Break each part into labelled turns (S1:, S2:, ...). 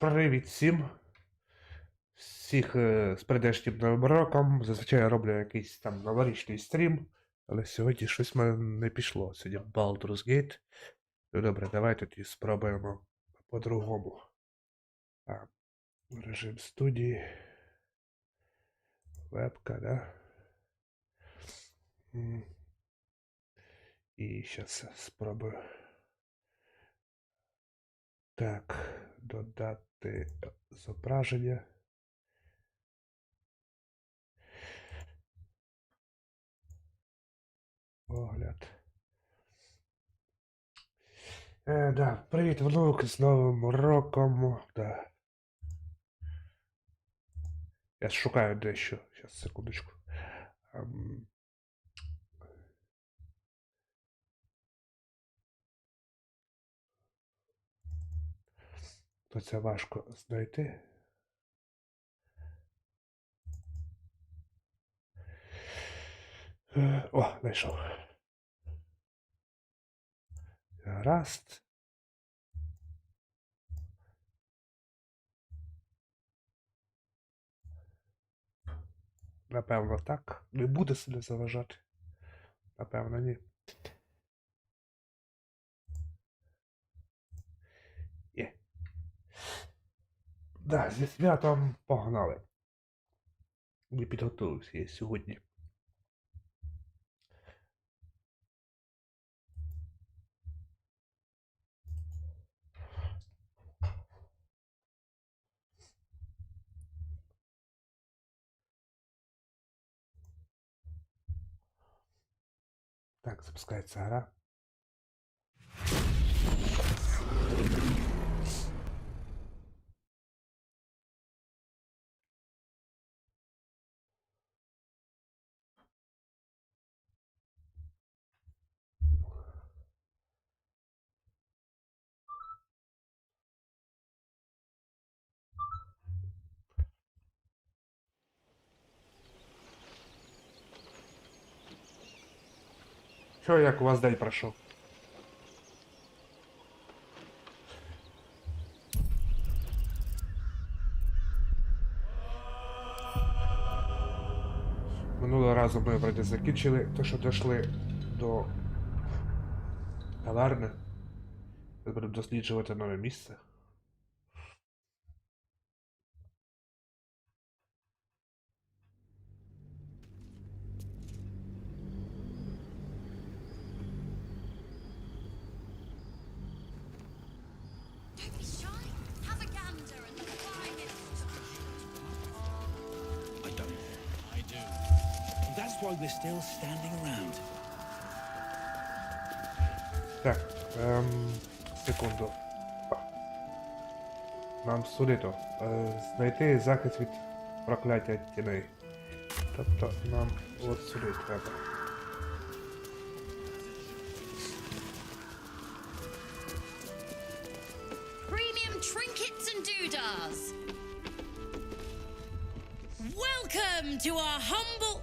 S1: Привіт всім! Всіх з прийдешнім Новим роком. Зазвичай я роблю якийсь там новорічний стрім, але сьогодні щось в мене не пішло. Сьогодні Baldur's Gate. Ну добре, давай тоді спробуємо по-другому. Режим студії. Вебка, да? І зараз спробую. Так, додати зображення. Огляд. Да, привіт, внук, з Новим роком. Да. Я шукаю дещо. Зараз, секундочку. То це важко знайти. О, знайшов. Гаразд. Напевно, так. Не буде сильно заважати. Напевно, ні. Є. Да, зі святом погнали. Не підготувався я сьогодні. Так, запускається гра. Що, як у вас день пройшов? Минулого разу ми вроді закінчили те, що дійшли до таверни. Ми будемо досліджувати нове місце.
S2: Why we're still standing around.
S1: Так, секунду. Нам судито. Знайти захист від прокляття тіней. Тобто нам от сюди треба.
S3: Premium trinkets and doodahs. Welcome to our humble...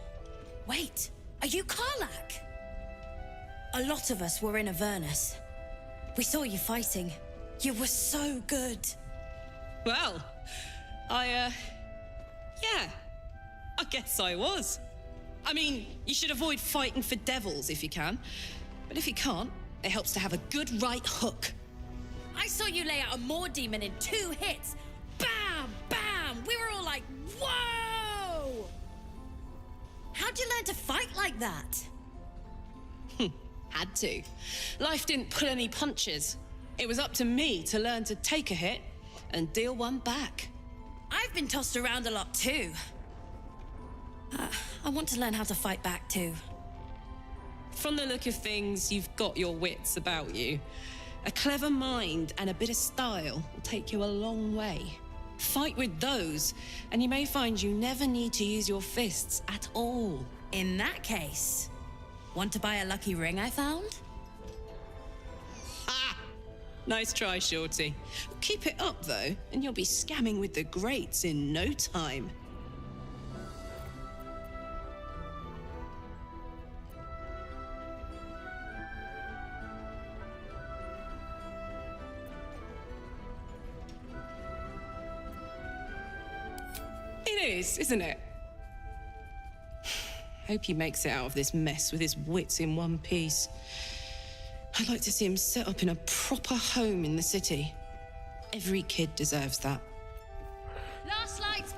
S3: Wait, are you Karlak? A lot of us were in Avernus. We saw you fighting. You were so good.
S4: Well, yeah, I guess I was. I mean, you should avoid fighting for devils if you can. But if you can't, it helps to have a good right hook.
S3: I saw you lay out a Moor demon in 2 hits. Bam, bam! We were all like, whoa! How'd you learn to fight like that?
S4: Had to. Life didn't pull any punches. It was up to me to learn to take a hit and deal one back.
S3: I've been tossed around a lot too. I want to learn how to fight back too.
S4: From the look of things, you've got your wits about you. A clever mind and a bit of style will take you a long way. Fight with those, and you may find you never need to use your fists at all.
S3: In that case, want to buy a lucky ring I found?
S4: Ha! Nice try, Shorty. Keep it up, though, and you'll be scamming with the greats in no time. It is, isn't it? Hope he makes it out of this mess with his wits in one piece. I'd like to see him set up in a proper home in the city. Every kid deserves that.
S3: Last light.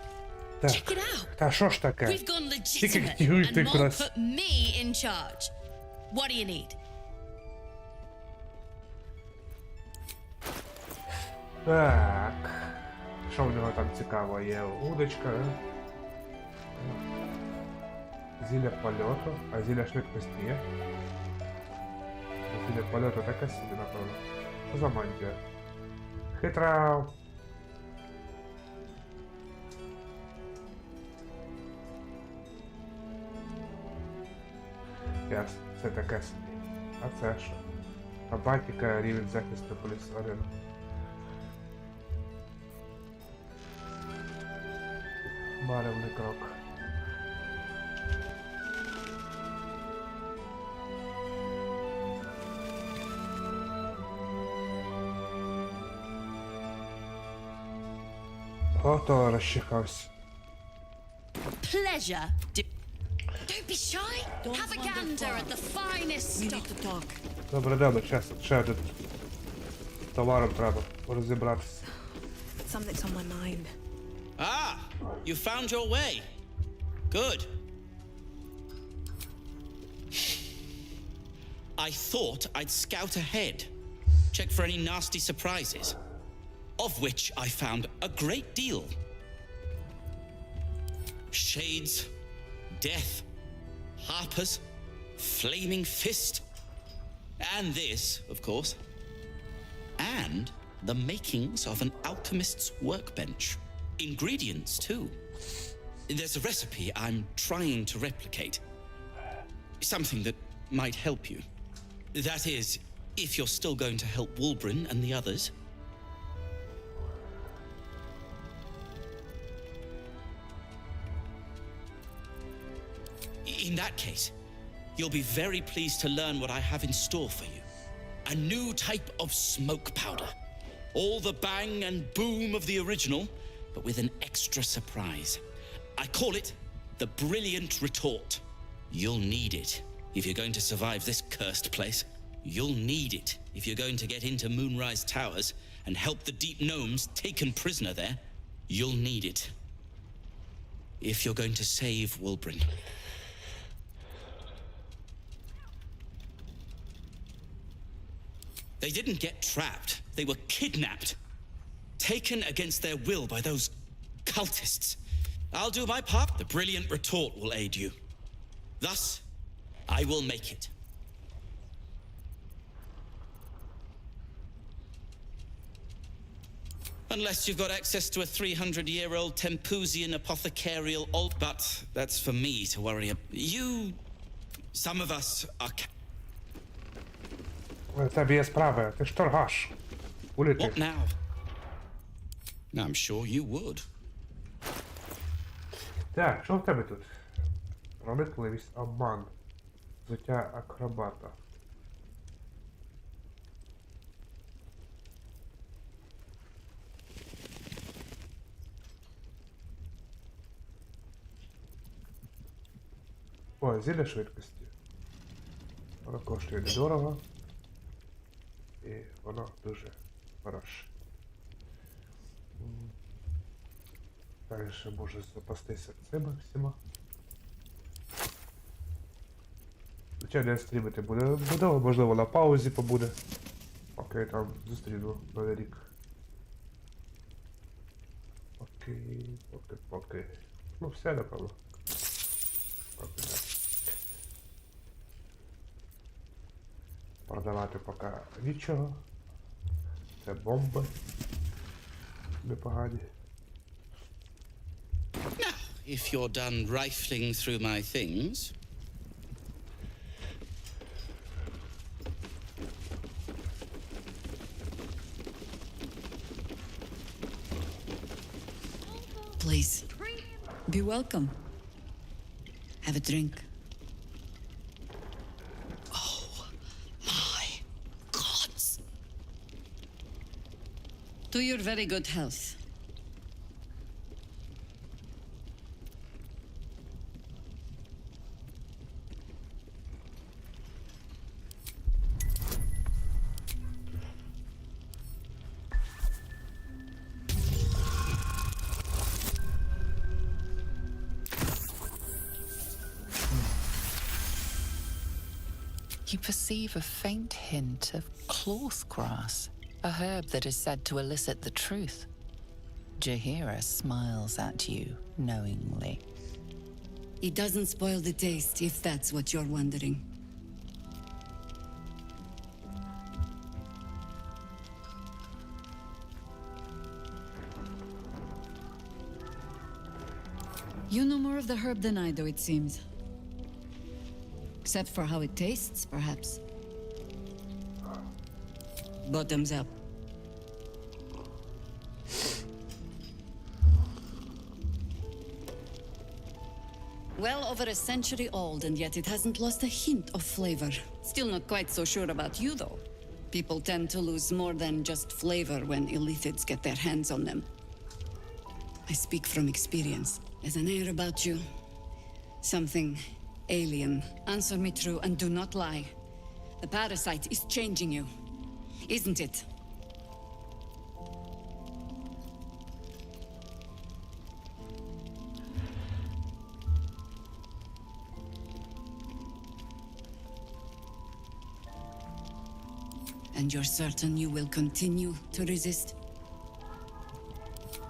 S1: Так,
S3: Check it out.
S1: та що ж таке?
S3: We've gone
S1: Тільки
S3: legitimate,
S1: хотів
S3: and
S1: ти
S3: Mom
S1: крас.
S3: put me in charge. What do you need?
S1: Так. Що в нього там цікаво? Є удочка. Зілля польоту. А зілля швидкості є? Зілля польоту таке собі, напевно. Що за мантія? Хитра. Ясно, це таке собі. А це що? Абатіка, рівень захисту плюс 1. Баревний крок. Ото розчихався.
S3: Pleasure. Don't be shy. Have a gander at the finest stock.
S1: Добре, добре, час ще один товаром треба розібратися.
S5: Something's on my mind.
S2: Ah, you found your way. Good. I thought I'd scout ahead, check for any nasty surprises, of which I found a great deal. Shades, death, harpers, flaming fist, and this, of course, and the makings of an alchemist's workbench. Ingredients, too. There's a recipe I'm trying to replicate. Something that might help you. That is, if you're still going to help Wulbren and the others. In that case, you'll be very pleased to learn what I have in store for you. A new type of smoke powder. All the bang and boom of the original, but with an extra surprise. I call it the Brilliant Retort. You'll need it if you're going to survive this cursed place. You'll need it if you're going to get into Moonrise Towers and help the deep gnomes taken prisoner there. You'll need it if you're going to save Wulbren. They didn't get trapped. They were kidnapped. Taken against their will by those cultists. I'll do my part. The Brilliant Retort will aid you. Thus, I will make it. Unless you've got access to a 300-year-old Tempusian apothecarial alt, but that's for me to worry about. Some of us are...
S1: У тебе є справи, ти ж торгаш. Уліти.
S2: What now? I'm sure you would.
S1: Так, що в тебе тут? Проникливість, обман. Взуття акробата. О, зілля швидкості. Воно коштує недорого. І воно дуже хороше. Також можу запастися цими всіма. Звичайно, я стрімити буде, можливо на паузі побуде. Поки там зустріну Новий рік. Поки. Ну все, напевно. Поки так. Продавати поки нічого. Це бомби. Непогані.
S2: Now, if you're done rifling through my things...
S6: Please, be welcome. Have a drink.
S2: Oh, my gods!
S6: To your very good health.
S7: you perceive a faint hint of cloth grass, a herb that is said to elicit the truth. Джахейра smiles at you knowingly.
S6: It doesn't spoil the taste, if that's what you're wondering. You know more of the herb than I do, it seems. Except for how it tastes, perhaps. Bottoms up. Well over a century old, and yet it hasn't lost a hint of flavor. Still not quite so sure about you, though. People tend to lose more than just flavor when illithids get their hands on them. I speak from experience. There's an air about you. Something alien. Answer me true and do not lie. The parasite is changing you, isn't it? And you're certain you will continue to resist?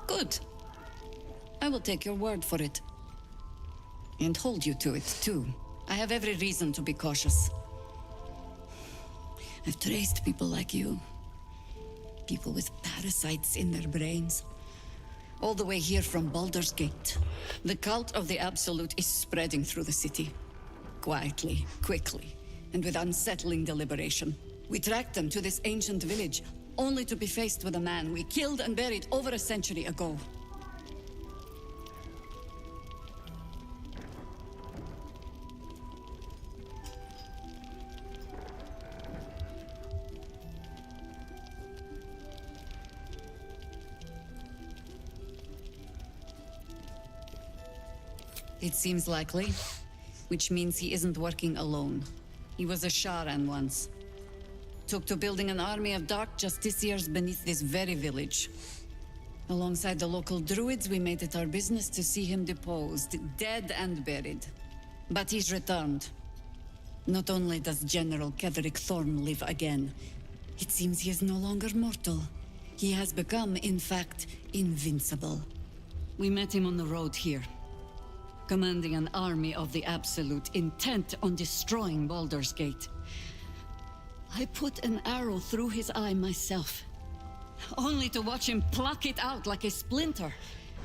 S6: Good. I will take your word for it. And hold you to it, too. I have every reason to be cautious. I've traced people like you. People with parasites in their brains. All the way here from Baldur's Gate. The cult of the Absolute is spreading through the city. Quietly, quickly, and with unsettling deliberation. We tracked them to this ancient village, only to be faced with a man we killed and buried over a century ago. It seems likely, which means he isn't working alone. He was a Sharan once. Took to building an army of dark justiciars beneath this very village. Alongside the local druids, we made it our business to see him deposed, dead and buried. But he's returned. Not only does General Ketterika Torma live again, it seems he is no longer mortal. He has become, in fact, invincible. We met him on the road here, commanding an army of the Absolute, intent on destroying Baldur's Gate. I put an arrow through his eye myself, only to watch him pluck it out like a splinter.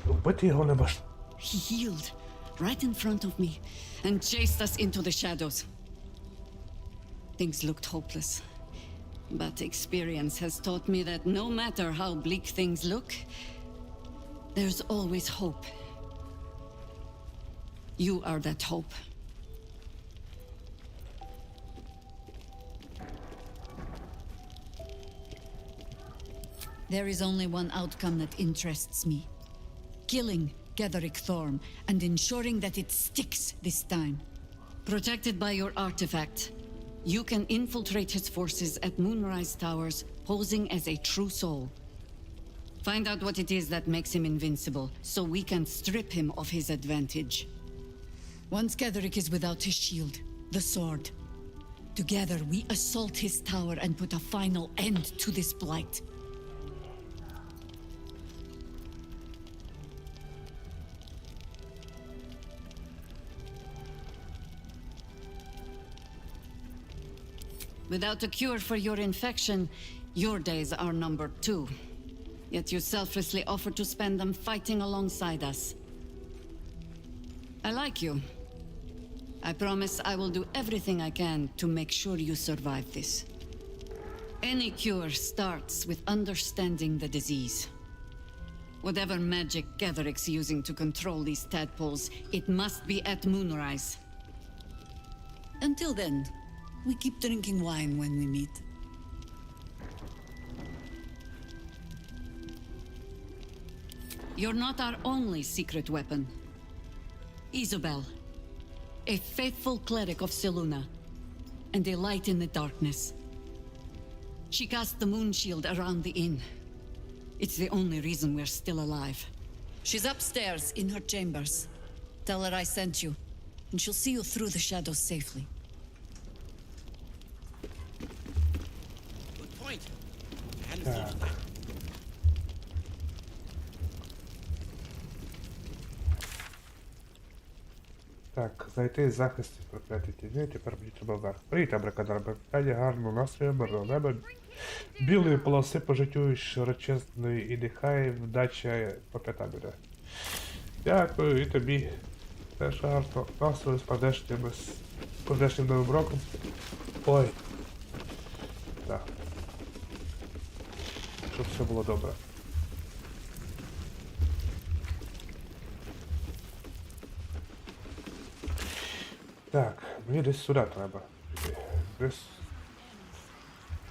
S1: Убити його не можна.
S6: He healed right in front of me and chased us into the shadows. Things looked hopeless, but experience has taught me that no matter how bleak things look, there's always hope. You are that hope. There is only one outcome that interests me. Killing Ketterika Torma and ensuring that it sticks this time. Protected by your artifact, you can infiltrate his forces at Moonrise Towers, posing as a true soul. Find out what it is that makes him invincible, so we can strip him of his advantage. Once Ketterika is without his shield, the sword, together we assault his tower and put a final end to this blight. Without a cure for your infection, your days are numbered too. Yet you selflessly offer to spend them fighting alongside us. I like you. I promise I will do everything I can to make sure you survive this. Any cure starts with understanding the disease. Whatever magic Ketterik's using to control these tadpoles, it must be at Moonrise. Until then, we keep drinking wine when we meet. You're not our only secret weapon. Ізобель, a faithful cleric of Селуне, and a light in the darkness. She cast the moon shield around the inn. It's the only reason we're still alive. She's upstairs in her chambers. Tell her I sent you, and she'll see you through the shadows safely.
S2: hadn't thought of that.
S1: Так, знайти захист від проклятої тіні, тепер мені треба вверх. Привіт, абракадабра. Питання гарного настрою, мирного неба. Білої полоси по життю широчезної і нехай вдача по п'ятам іде. Дякую, і тобі. Теж гарно настрою з прийдешнім новим роком. Ой. Так. Щоб все було добре. Так, мені десь сюди треба. Десь.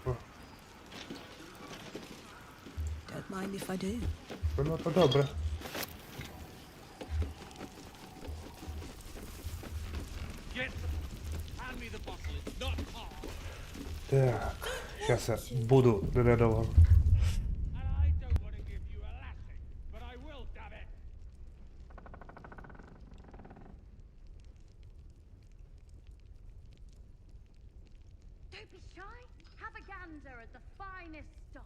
S1: О,
S5: Don't mind if I do.
S1: ну то добре. Так, зараз я буду ненадовго.
S3: Don't be shy. Have a gander at the finest stock.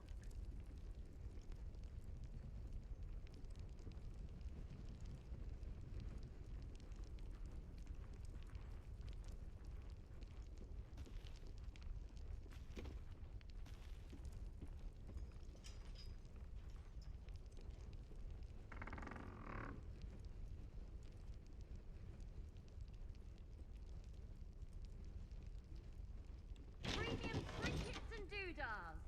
S3: Premium trinkets and doodahs.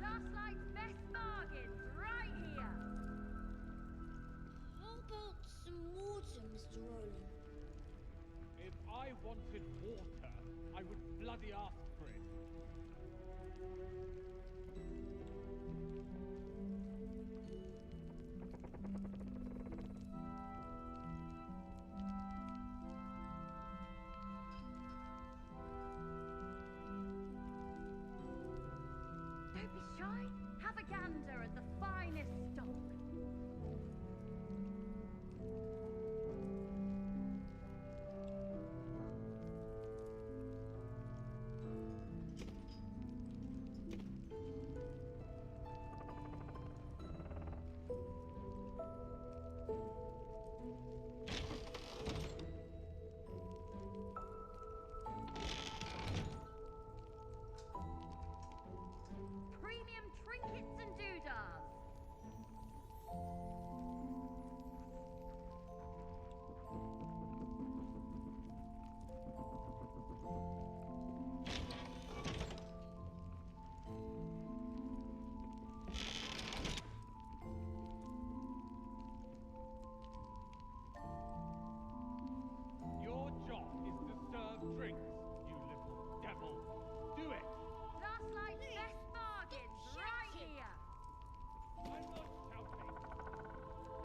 S3: Last night's best bargains right here.
S8: How about some water, Mr. Rowland?
S9: If I wanted water, I would bloody ask for it.
S3: Don't be shy. Have a gander at the finest stock. Premium trinkets and doodahs.
S9: Your job is to serve drinks, you little devil. Do it!
S3: Last night's best bargains right here.
S9: I'm not shouting.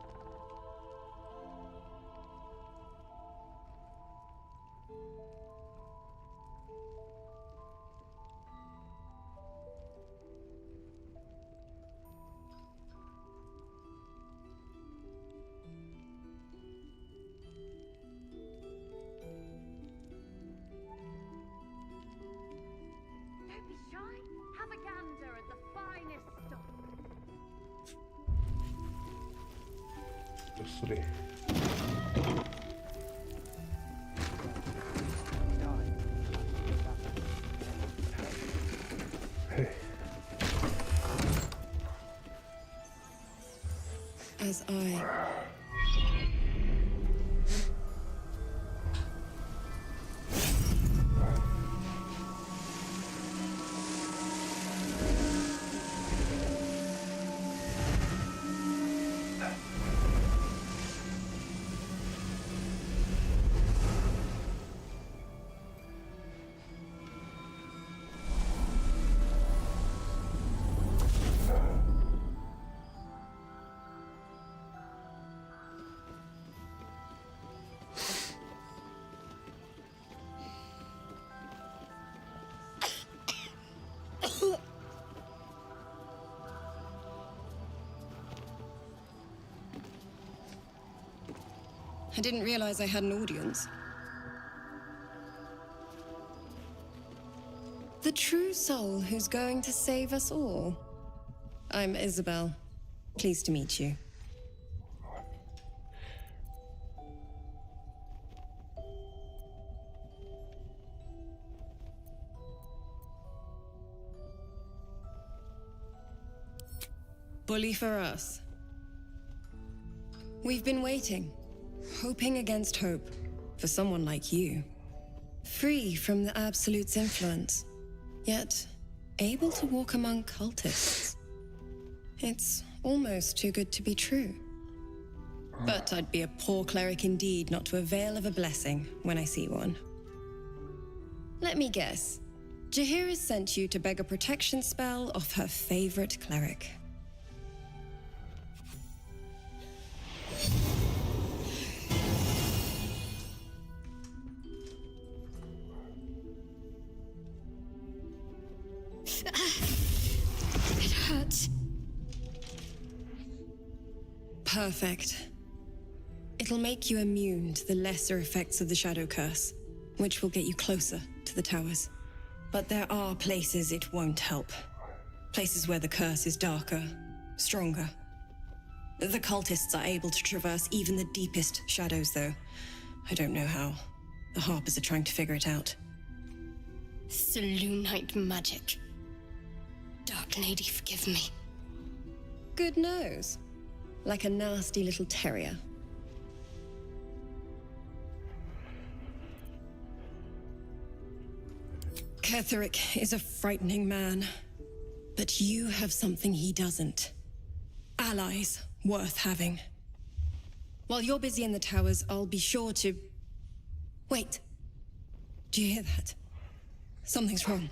S3: Don't be shy. Have a gander at the finest stock.
S1: Ось сюди. Гей.
S8: As I.
S10: I didn't realize I had an audience. The true soul who's going to save us all. I'm Ізобель. Pleased to meet you. Bully for us. We've been waiting, hoping against hope, for someone like you. Free from the Absolute's influence, yet able to walk among cultists. It's almost too good to be true. But I'd be a poor cleric indeed not to avail of a blessing when I see one. Let me guess. Джахейра sent you to beg a protection spell off her favorite cleric. It hurts. Perfect. It'll make you immune to the lesser effects of the shadow curse, which will get you closer to the towers. But there are places it won't help. Places where the curse is darker, stronger. The cultists are able to traverse even the deepest shadows, though. I don't know how. The Harpers are trying to figure it out.
S3: Selunite magic. Dark Lady, forgive me.
S10: Good nose. Like a nasty little terrier. Ketherika is a frightening man. But you have something he doesn't. Allies worth having. While you're busy in the towers, I'll be sure to... Wait. Do you hear that? Something's wrong.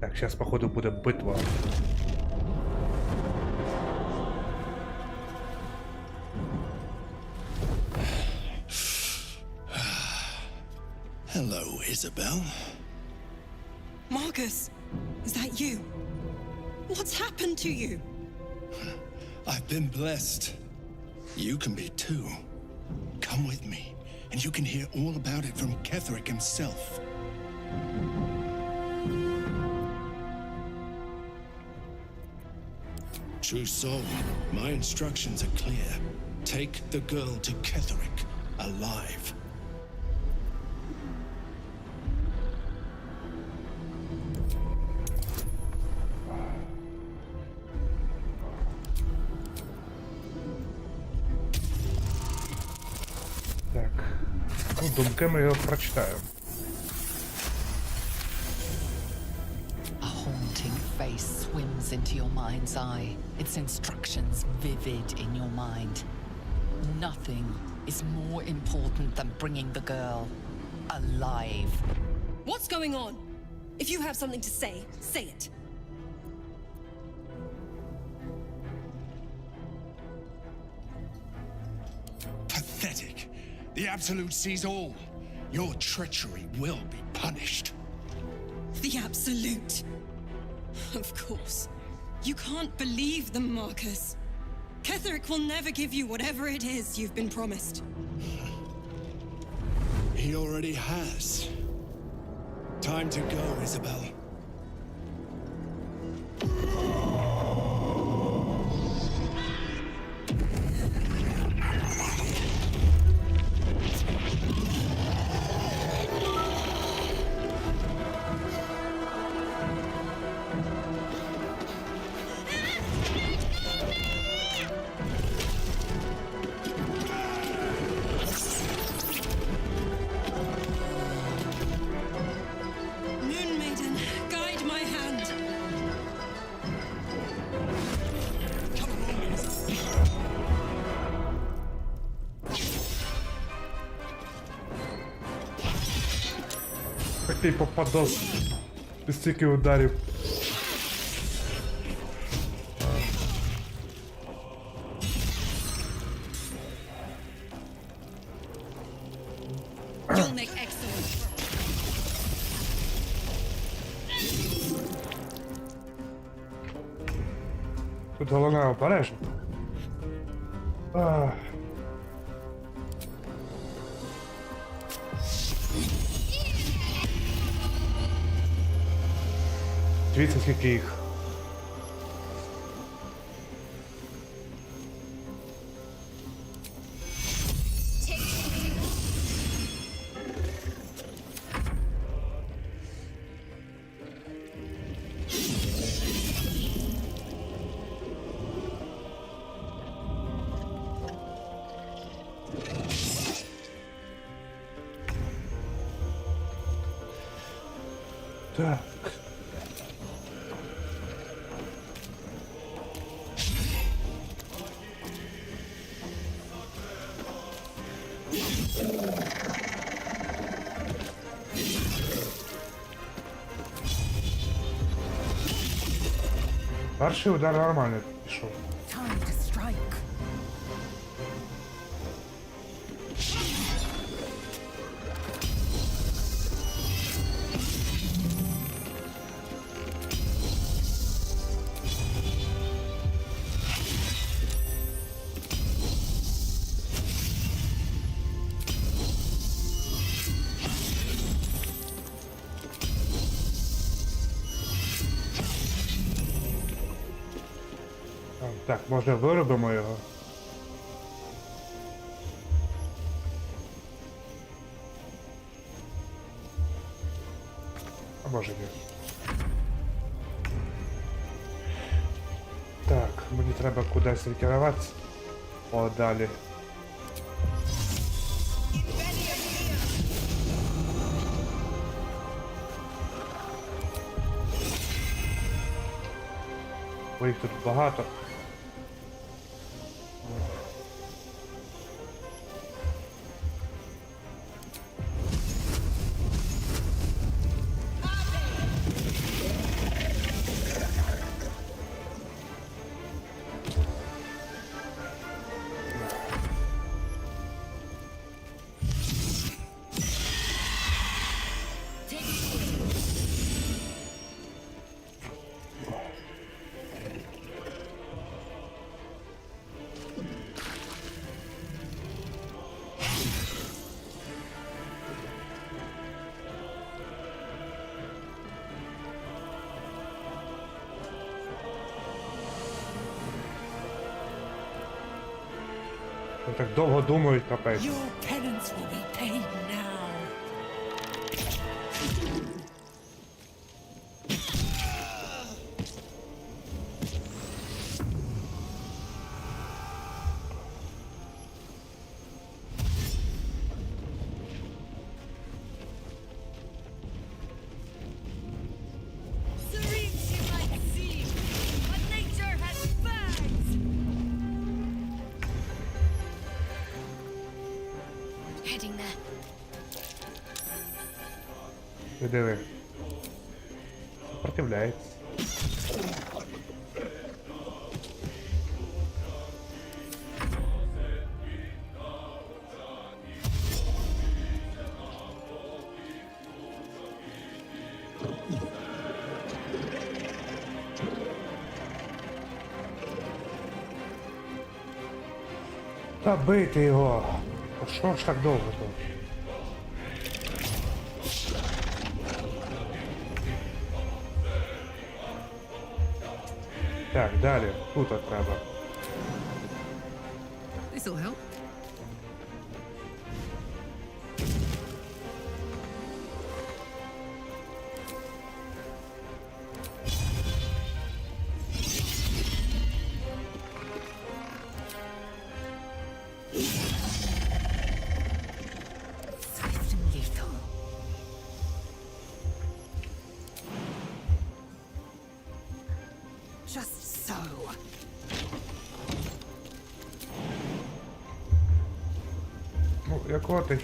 S1: Так, сейчас, походу, буде битва.
S11: Hello, Ізобель.
S10: Marcus, is that you? What's happened to you?
S11: I've been blessed. You can be too. Come with me, and you can hear all about it from Ketherika himself. True soul, my instructions are clear. Take the girl to Ketherika alive.
S1: Так. Ну, думки ми його прочитаємо.
S7: A haunting face swims into your mind's eye, its instructions vivid in your mind. Nothing is more important than bringing the girl alive.
S10: What's going on? If you have something to say, say it.
S11: Pathetic. The Absolute sees all. Your treachery will be punished.
S10: The Absolute. Of course. You can't believe them, Marcus. Ketherika will never give you whatever it is you've been promised.
S11: He already has. Time to go, Ізобель.
S10: Moon Maiden, guide my hand.
S1: Такий попадос. Без стільки ударів.
S10: You'll make excellent.
S1: Тут головне обережно. Ах. Дивіться, скільки їх. Так. Перший удар нормально пішов.
S5: Time to strike.
S1: Так, може виробимо його. А може ні. Так, мені треба кудись ретироватися. О, далі. Бо їх тут багато. Так довго думають, капець.
S5: Your penance will be paid now.
S3: Serene she might seem, but nature has fangs. Heading there.
S1: Ти диви. Сопротивляється. Та бити його! А що ж так довго тут? Так, далі. Тут от треба.
S5: This'll help.
S7: Swift and lethal.
S5: Just so.
S1: Ну, якого ти?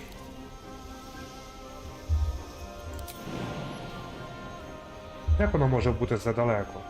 S1: Як воно може бути задалеко?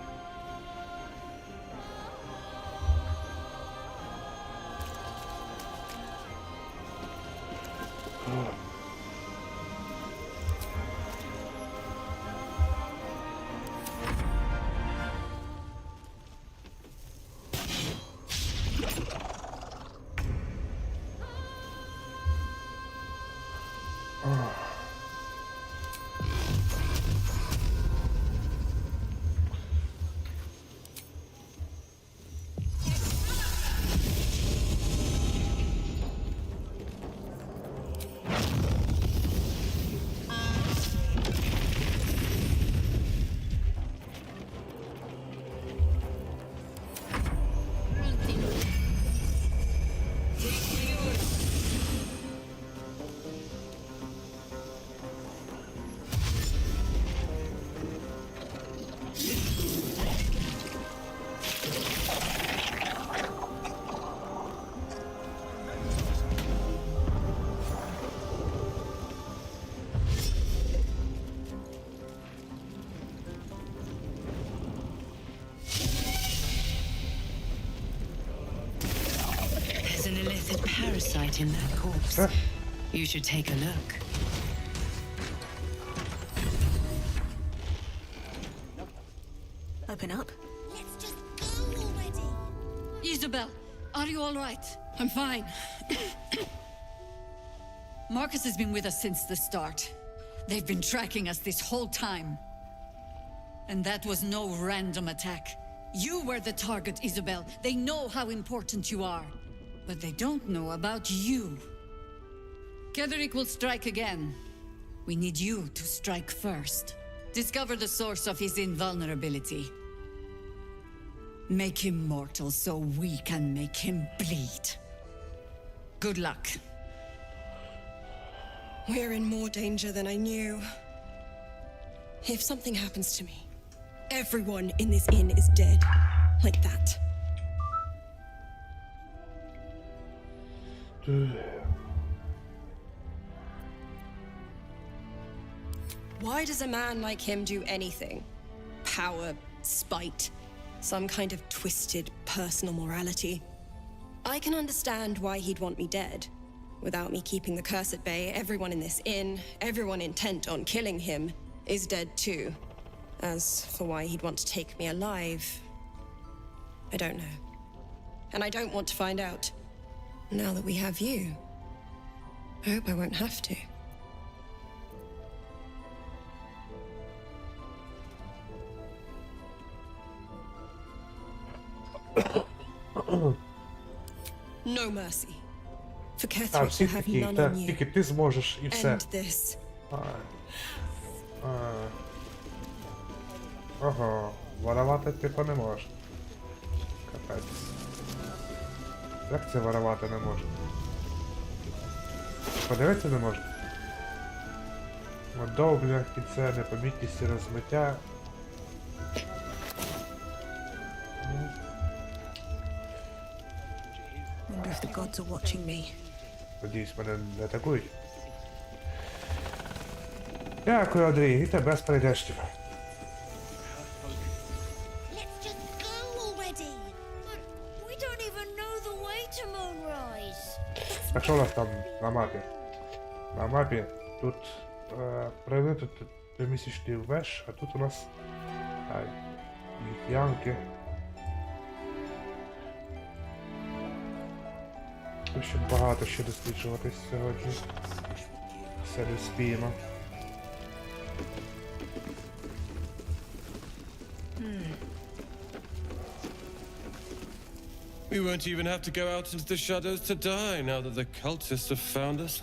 S5: infected parasite in that corpse. You should take a look. Open up.
S8: Let's just go already.
S6: Ізобель, are you all right?
S10: I'm fine.
S6: Marcus has been with us since the start. They've been tracking us this whole time. And that was no random attack. You were the target, Ізобель. They know how important you are. But they don't know about you. Ketterik will strike again. We need you to strike first. Discover the source of his invulnerability. Make him mortal so we can make him bleed. Good luck.
S10: We're in more danger than I knew. If something happens to me, everyone in this inn is dead. Like that. Why does a man like him do anything? Power, spite, some kind of twisted personal morality. I can understand why he'd want me dead. Without me keeping the curse at bay, everyone in this inn, everyone intent on killing him, is dead too. As for why he'd want to take me alive, I don't know. And I don't want to find out. Now that we have you, I hope I won't have to. No mercy. For
S1: А,
S10: Ketterik
S1: всі
S10: will have
S1: такі,
S10: none
S1: так,
S10: on you.
S1: тільки ти зможеш і все.
S10: End this.
S1: Ага, воровати типу не можеш. Капець. Як це воровати не можна? Подивитися не можна? Модовля, кільце, непомітність і розмиття.
S5: Wonder if the gods are watching me.
S1: Надіюсь, мене не атакують. Дякую, Андрій, і тебе з прийдешнім.
S8: Let's just go already. But we don't even know the way to Moonrise.
S1: Так що у нас там на мапі? На мапі тут пройти тут місячний веш, а тут у нас янки. Тут ще багато що досліджувати сьогодні. Все не спіємо.
S12: We won't even have to go out into the shadows to die now that the cultists have found us.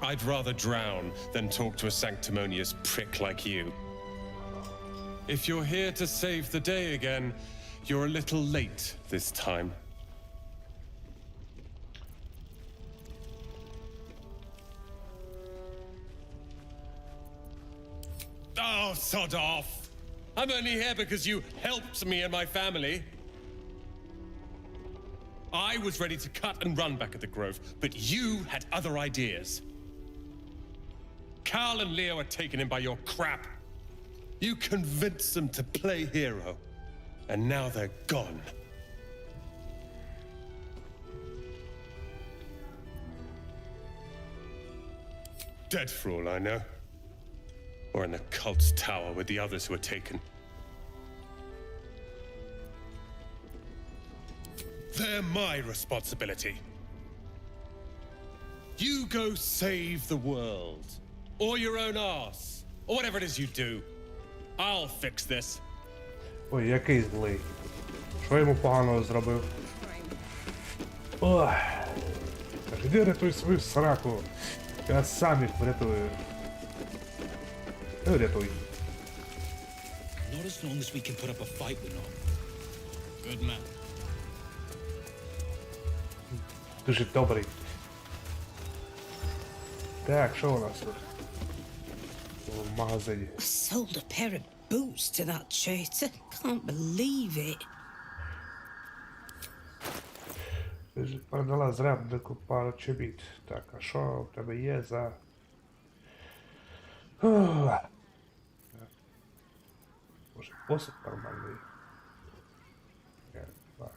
S12: I'd rather drown than talk to a sanctimonious prick like you. If you're here to save the day again, you're a little late this time. Oh, sod off! I'm only here because you helped me and my family. I was ready to cut and run back at the Grove, but you had other ideas. Carl and Leo are taken in by your crap. You convinced them to play hero, and now they're gone. Dead for all I know. Or in the cult's tower with the others who were taken. They're my responsibility. You go save the world. Or your own arse. Or whatever it is you do. I'll fix this.
S1: Ой, який злий. Що йому поганого зробив? Ой. Іди рятуй свою сраку. Я сам їх врятую. Рятуй.
S2: Not as long as we can put up a fight, we're not. Good man.
S1: Дуже добрий. Так, що у нас тут? В магазині.
S5: I sold a pair of boots to that traitor. Can't believe it.
S1: Ти ж продала зраднику пару чобіт. Так, а що в тебе є за... Може, посуд нормальний? Так.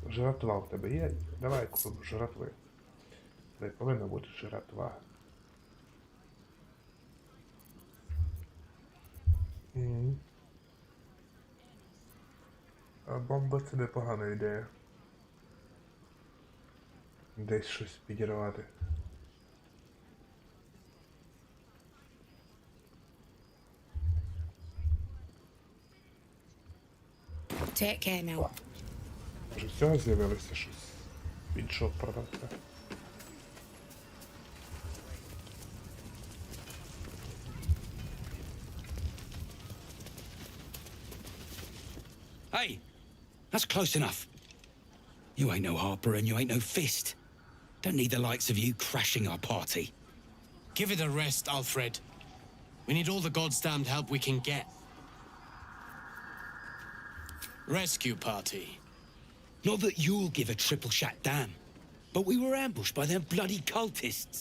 S1: Жратва в тебе є? Давай купимо жратви. Не повинна бути жратва. А бомба це непогана ідея. Десь щось підірвати.
S3: Take care now.
S1: Може, з цього з'явилося щось? Іншого продавця.
S2: Hey, that's close enough. You ain't no harper and you ain't no fist. Don't need the likes of you crashing our party.
S13: Give it a rest, Alfred. We need all the godd's damned help we can get. Rescue party.
S2: Not that you'll give a triple shot damn, but we were ambushed by them bloody cultists.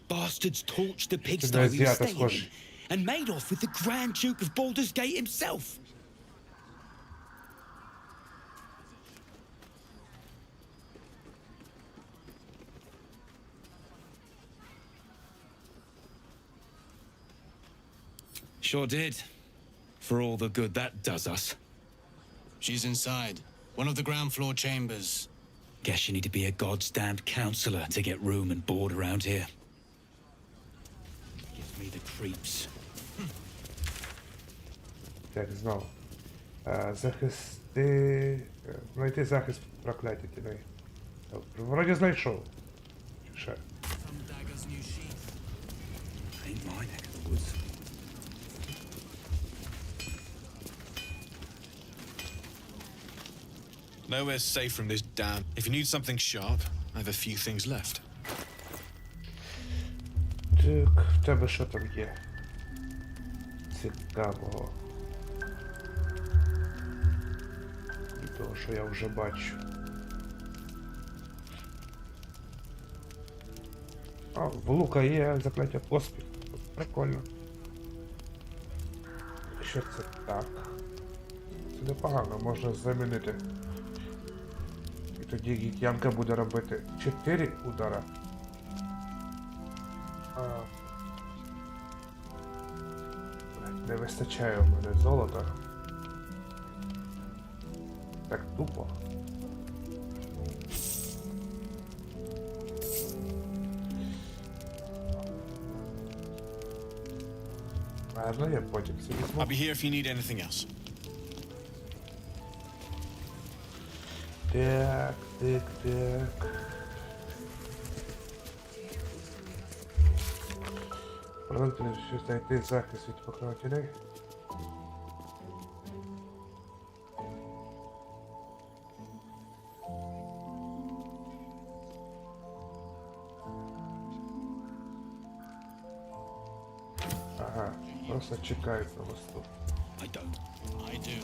S2: Bastards torched the pigsty we were staying in and made off with the Grand Duke of Baldur's Gate himself. Sure did. For all the good that does us.
S13: She's inside. One of the ground floor chambers.
S2: Guess you need to be a goddamned counselor to get room and board around here. Gives me the creeps.
S1: Так, знову. Захисти... Знайти захист прокляття тіней. Вроді знайшов. Чи ще?
S2: Ain't my neck of the woods.
S14: Nowhere's safe from this dam. If you need something sharp, I have a few things left.
S1: Так, в тебе що там є? Цікавого. Від того, що я вже бачу. А, в лука є закляття поспіх. Прикольно. Що це так? Це непогано, можна замінити. І тоді гітянка буде робити 4 удара. Не вистачає в мене золота. Так тупо. Ладно, я потім собі візьму.
S14: I'll be here if you need anything else.
S1: Так, так, так. Продовжуйте щось знайти захист від покровителей. Ага, просто чекають на мосту.
S2: I don't. I do.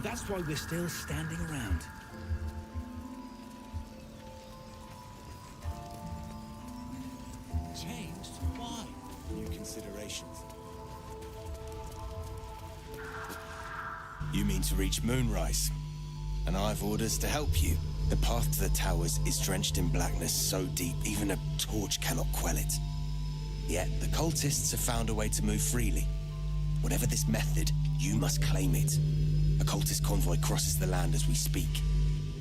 S2: That's why we're still standing around. Changed? Why?
S11: New considerations. You mean to reach Moonrise? And I've orders to help you. The path to the towers is drenched in blackness so deep even a torch cannot quell it. Yet the cultists have found a way to move freely. Whatever this method, you must claim it. A cultist convoy crosses the land as we speak.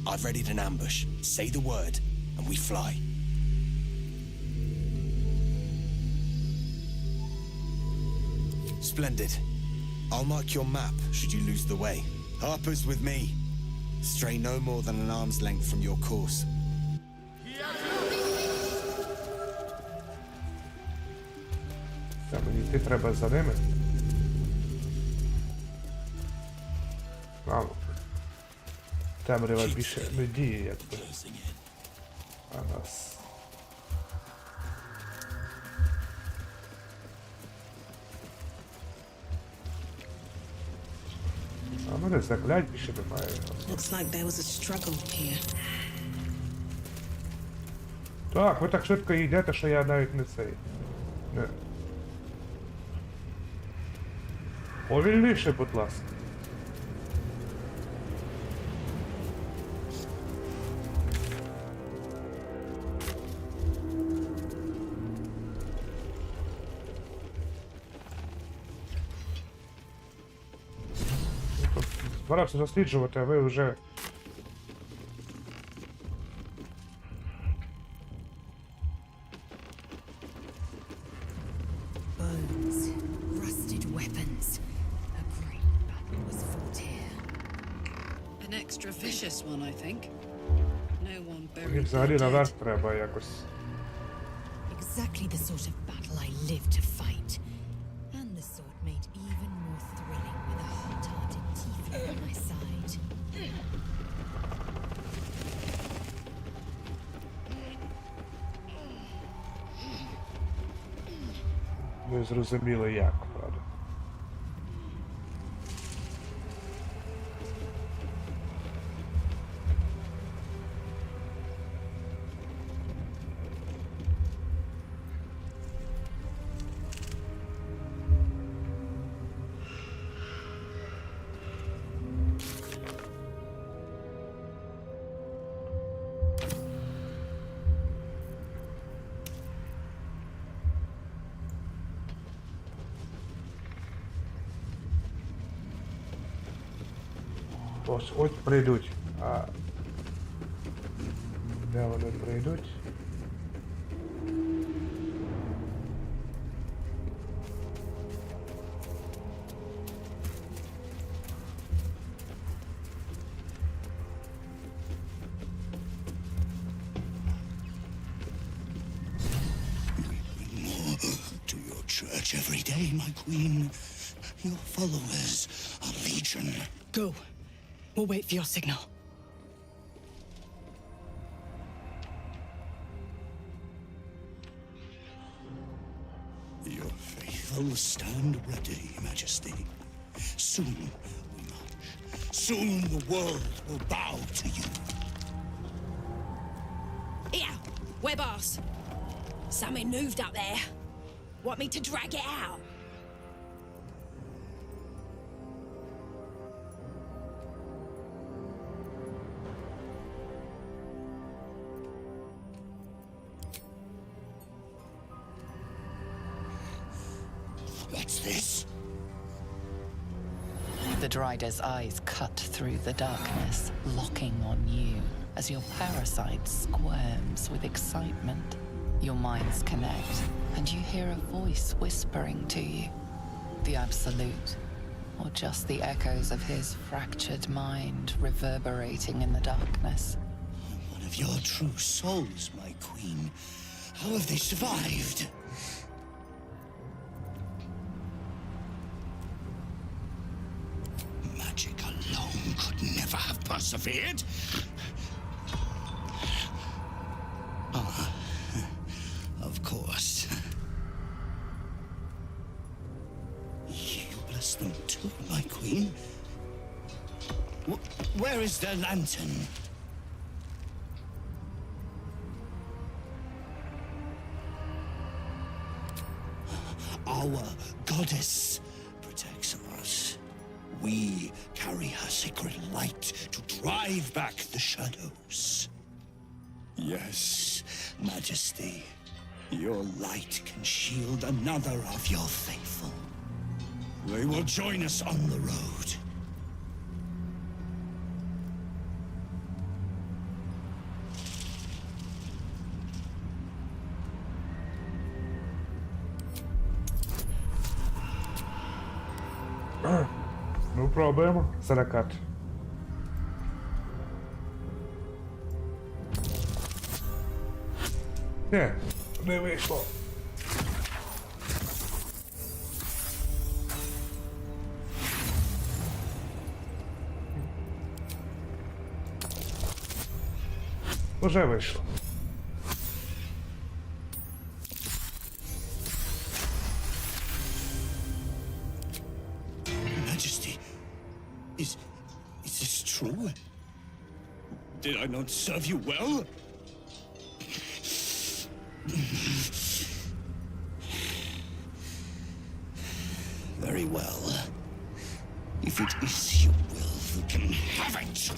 S11: I've readied an ambush. Say the word, and we fly. Splendid. I'll mark your map should you lose the way. Harper's with me. Stray no more than an arm's length from your course.
S1: Та мені йти треба за ними. Мамо. Темрява більше не діє, якби. А нас. А в мене заклять більше немає.
S5: Looks like there was a struggle here.
S1: Так, ви так швидко йдете, що я навіть не цей. Не. Повільніше, будь ласка. Збирався досліджувати, а ви вже...
S5: Bones, rusted weapons. A great battle was fought here.
S6: An extra vicious one, I think. No one
S1: Мені
S6: buried
S1: взагалі
S6: their
S1: наверх
S6: dead.
S1: треба якось.
S5: Exactly the sort of battle I live to fight. And the sort made even more thrilling with a hot-hearted tiefling at my side.
S1: Не зрозуміло як, правда. Ось прийдуть. А де вони прийдуть?
S2: To your church every day, my queen. Your followers are legion.
S5: Go. We'll wait for your signal.
S2: Your faithful stand ready, Majesty. Soon we march. Soon the world will bow to you.
S3: Here, we're boss. Something moved up there. Want me to drag it out?
S2: What's this?
S7: The Drider's eyes cut through the darkness, locking on you as your parasite squirms with excitement. Your minds connect, and you hear a voice whispering to you. The Absolute, or just the echoes of his fractured mind reverberating in the darkness.
S2: One of your true souls, my queen. How have they survived? Magic alone could never have persevered. Ah, of course. You bless them too, my queen. Where is their lantern? Our goddess protects us. We carry her sacred light to drive back the shadows. Yes, Majesty, your light can shield another of your faithful. They will join us on the road.
S1: Ну, пробуємо. Заракат. Не вийшло. Уже вийшло.
S11: Is this true? Did I not serve you well? Very well. If it is your will, you can have it.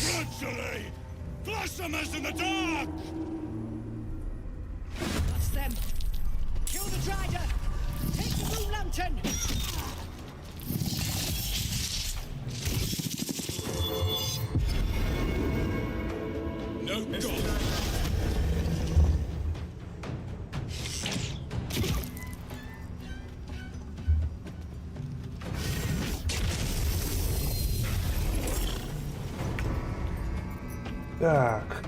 S11: Gradually! Blossomers in the dark!
S15: That's them! Kill the dragon! Take the moon lantern!
S11: No god!
S1: Так.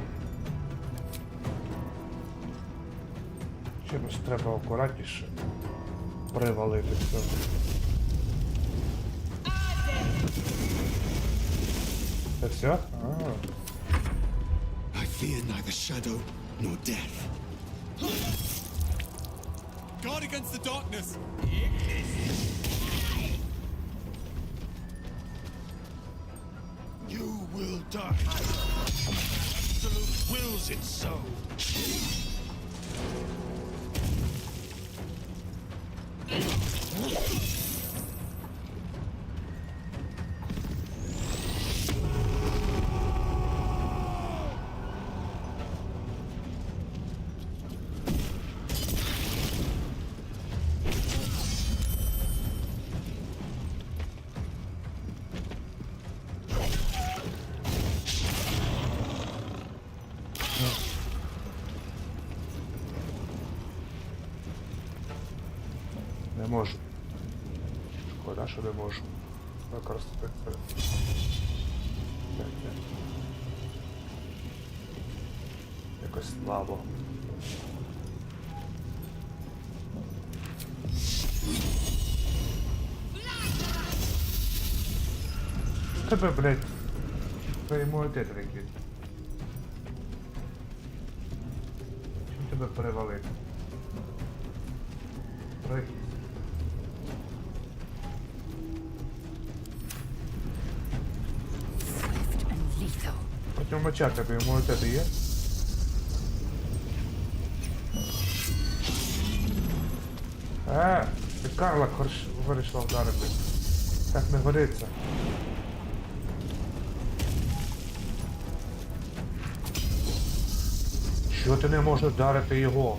S1: Чимось треба акуратніше привалити все. Це все?
S11: I fear neither shadow nor death.
S14: Guard against the darkness!
S11: You will die. Absolute wills it so.
S1: Не можу. Шкода, що не можу використати це. Якось слабо. Тебе, блядь, твої імунітети такі. Чим тебе перевалити? Пригніть. Потім моча тебе імунітети є? Ти Карла вирішила вдарити. Так не годиться. Чого ти не можеш вдарити його?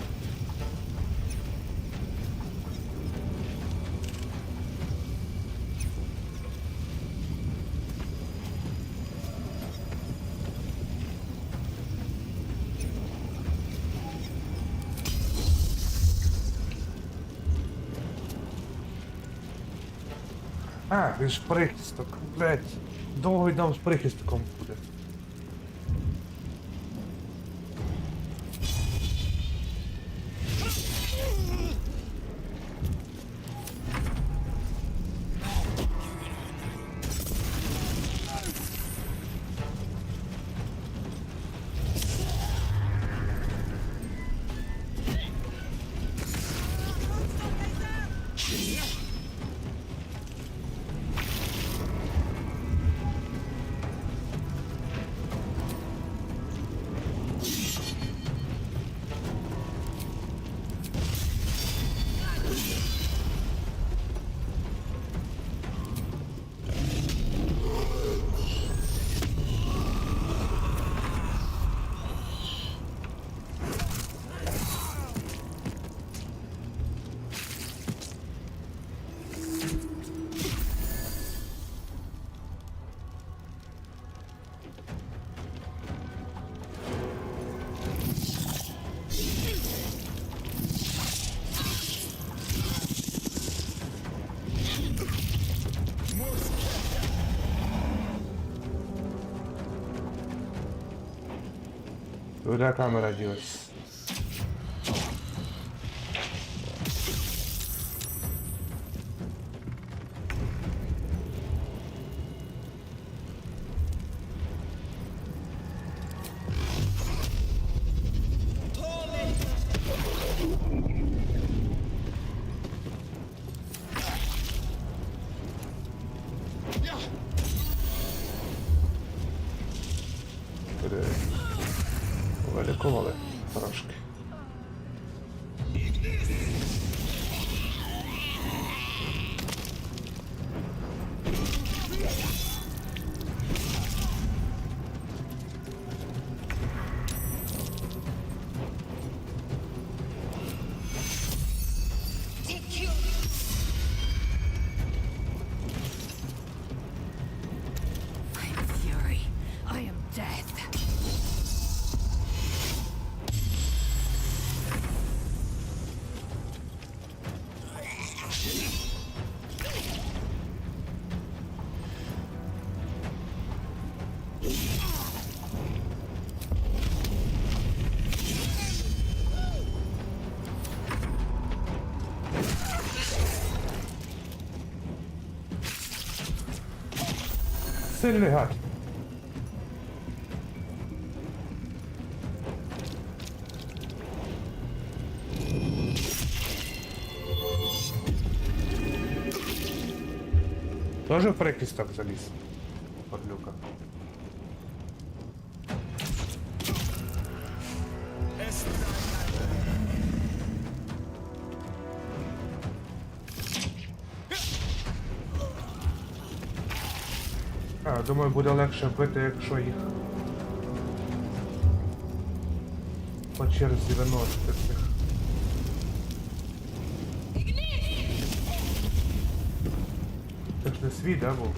S1: Він ж прихисток, блядь. Довго й нам з прихистком буде. Куда камера делась? полікували трошки. Сильний гад. Тоже в прикисток заліз. Подлюка. Думаю, буде легше вбити, якщо їх по черзі виносити цих. Це ж не свій, да, був?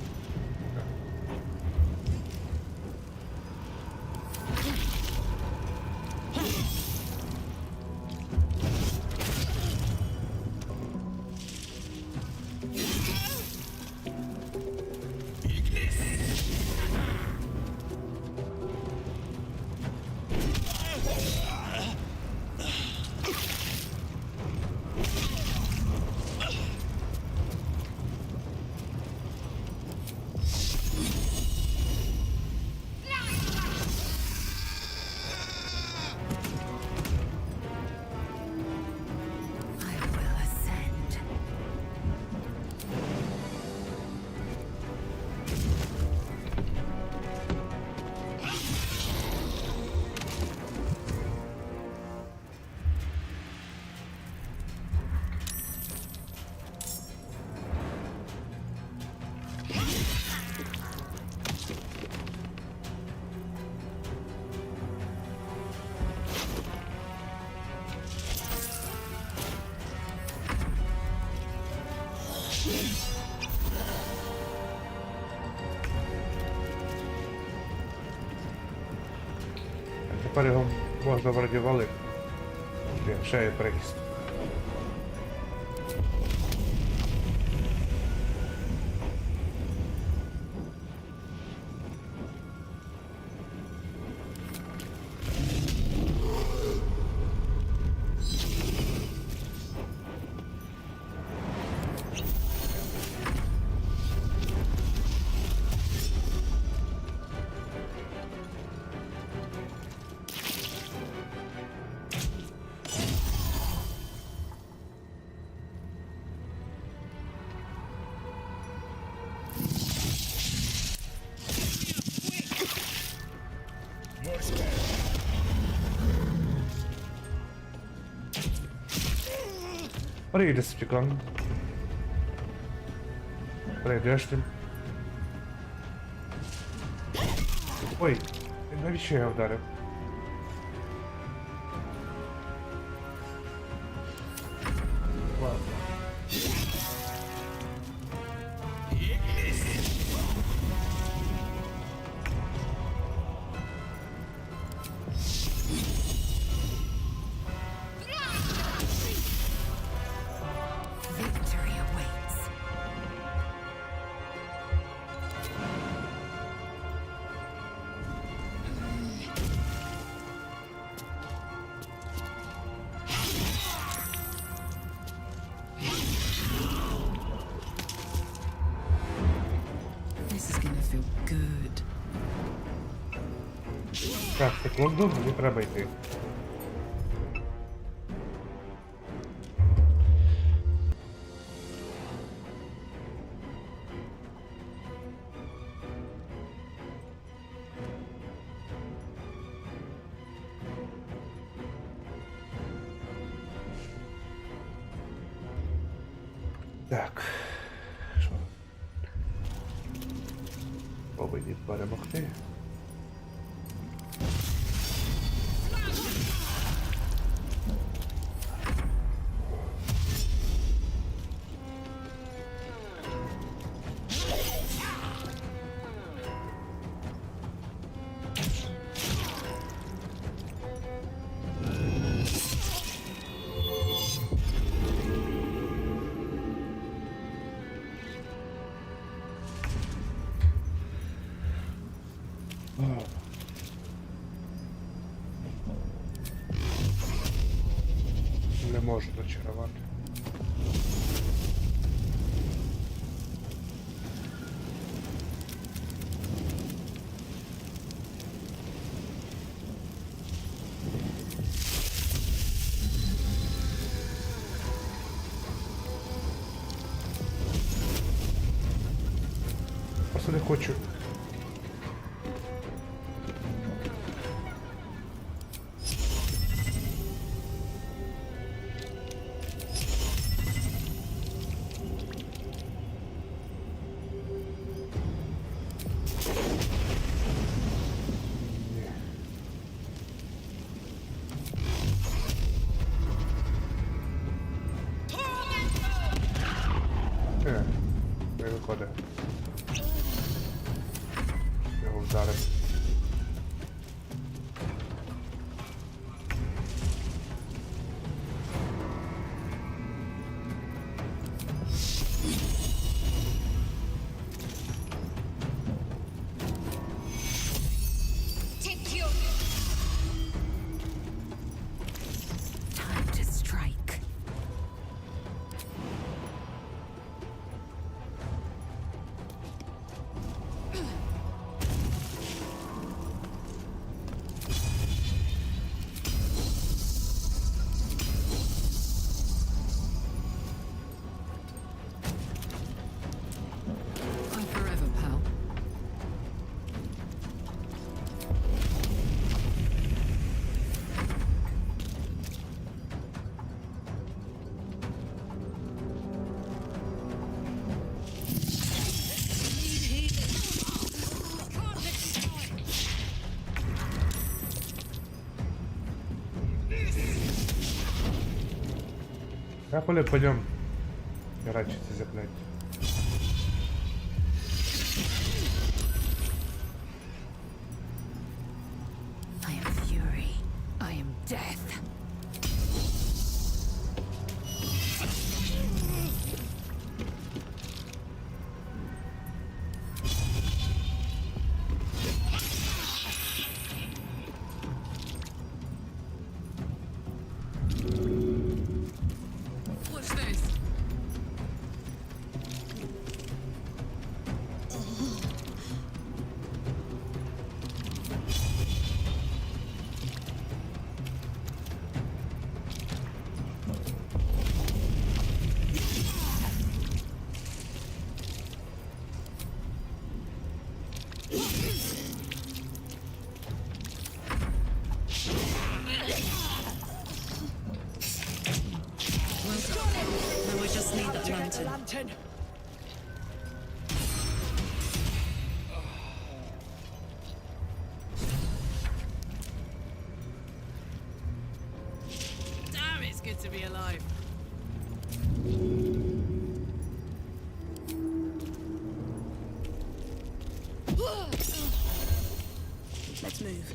S1: Тепер його можна вроді валити. Ще є прикіст. Приїде спікан. Прийдеш ти. Ой, навіщо я вдарив? Ладно. Так, секунду, мені треба йти. Так. Що? Повинні перемогти. Не можу зачарувати. Просто не хочу. Не виходить. Його вдарив.
S5: Time to strike.
S6: Bye forever, pal.
S1: А пойдем. Раньше заклять.
S5: I am fury. I am death.
S6: What's this?
S4: Now I just need that lantern.
S15: Lantern.
S4: Damn, it's good to be alive.
S15: Let's move.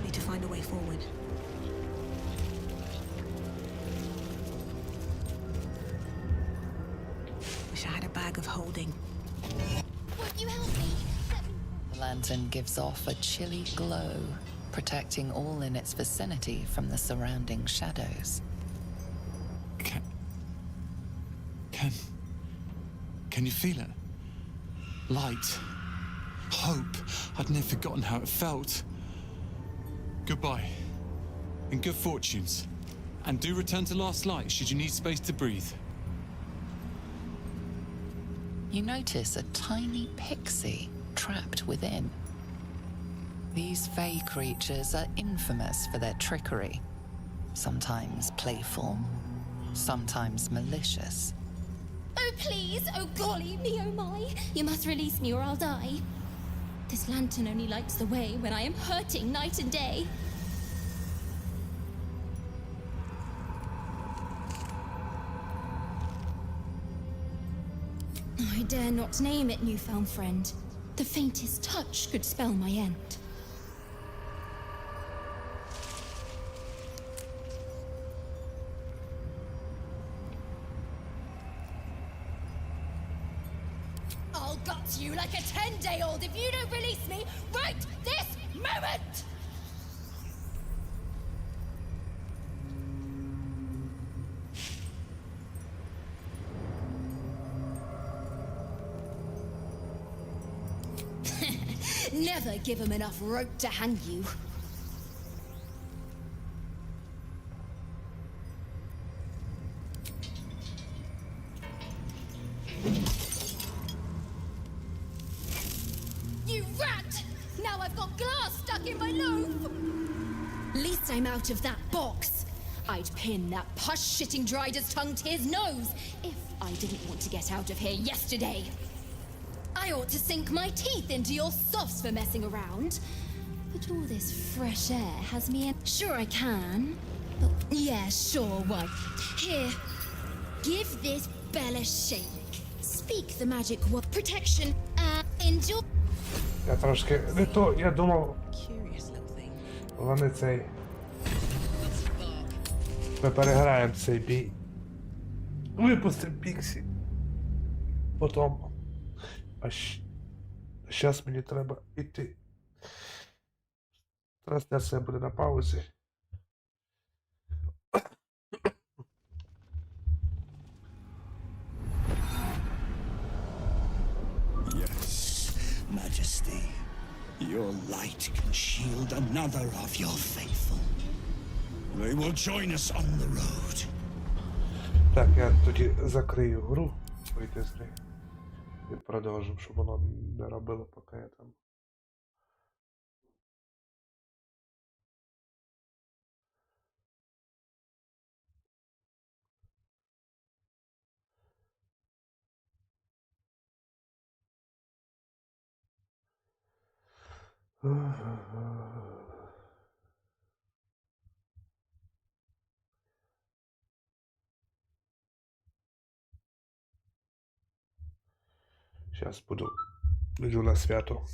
S15: Need to find a way forward. Wish I had a bag of holding.
S8: Won't you help me?
S7: The lantern gives off a chilly glow, protecting all in its vicinity from the surrounding shadows.
S14: Can you feel it? Light. Hope. I'd never forgotten how it felt. Goodbye. And good fortunes. And do return to Last Light should you need space to breathe.
S7: You notice a tiny pixie trapped within. These fey creatures are infamous for their trickery, sometimes playful, sometimes malicious.
S8: Oh, please! Oh, golly me, oh my! You must release me or I'll die. This lantern only lights the way when I am hurting night and day. I dare not name it, newfound friend. The faintest touch could spell my end. I'll gut you like a 10-day-old if you don't release me right this moment! Never give him enough rope to hang you. You rat! Now I've got glass stuck in my loaf! Least I'm out of that box. I'd pin that push-shitting Dryder's tongue to his nose if I didn't want to get out of here yesterday. I ought to sink my teeth into your softs for messing around. But all this fresh air has me in... Sure I can. But yeah, sure, why? Here, give this bell a shake. Speak the magic word. Protection, endure...
S1: Я трошки не то, я думав... Вони цей... Ми переграємо цей бій. Випустимо Піксі. Потім... А зараз мені треба йти. Трансляція буде на паузі.
S2: Yes, Majesty. Your light can shield another of your faithful. They will join us on the road.
S1: Так, я тоді закрию гру. Вийти з гри. І продовжимо, щоб воно не робило, поки я там. Зараз йду на свято.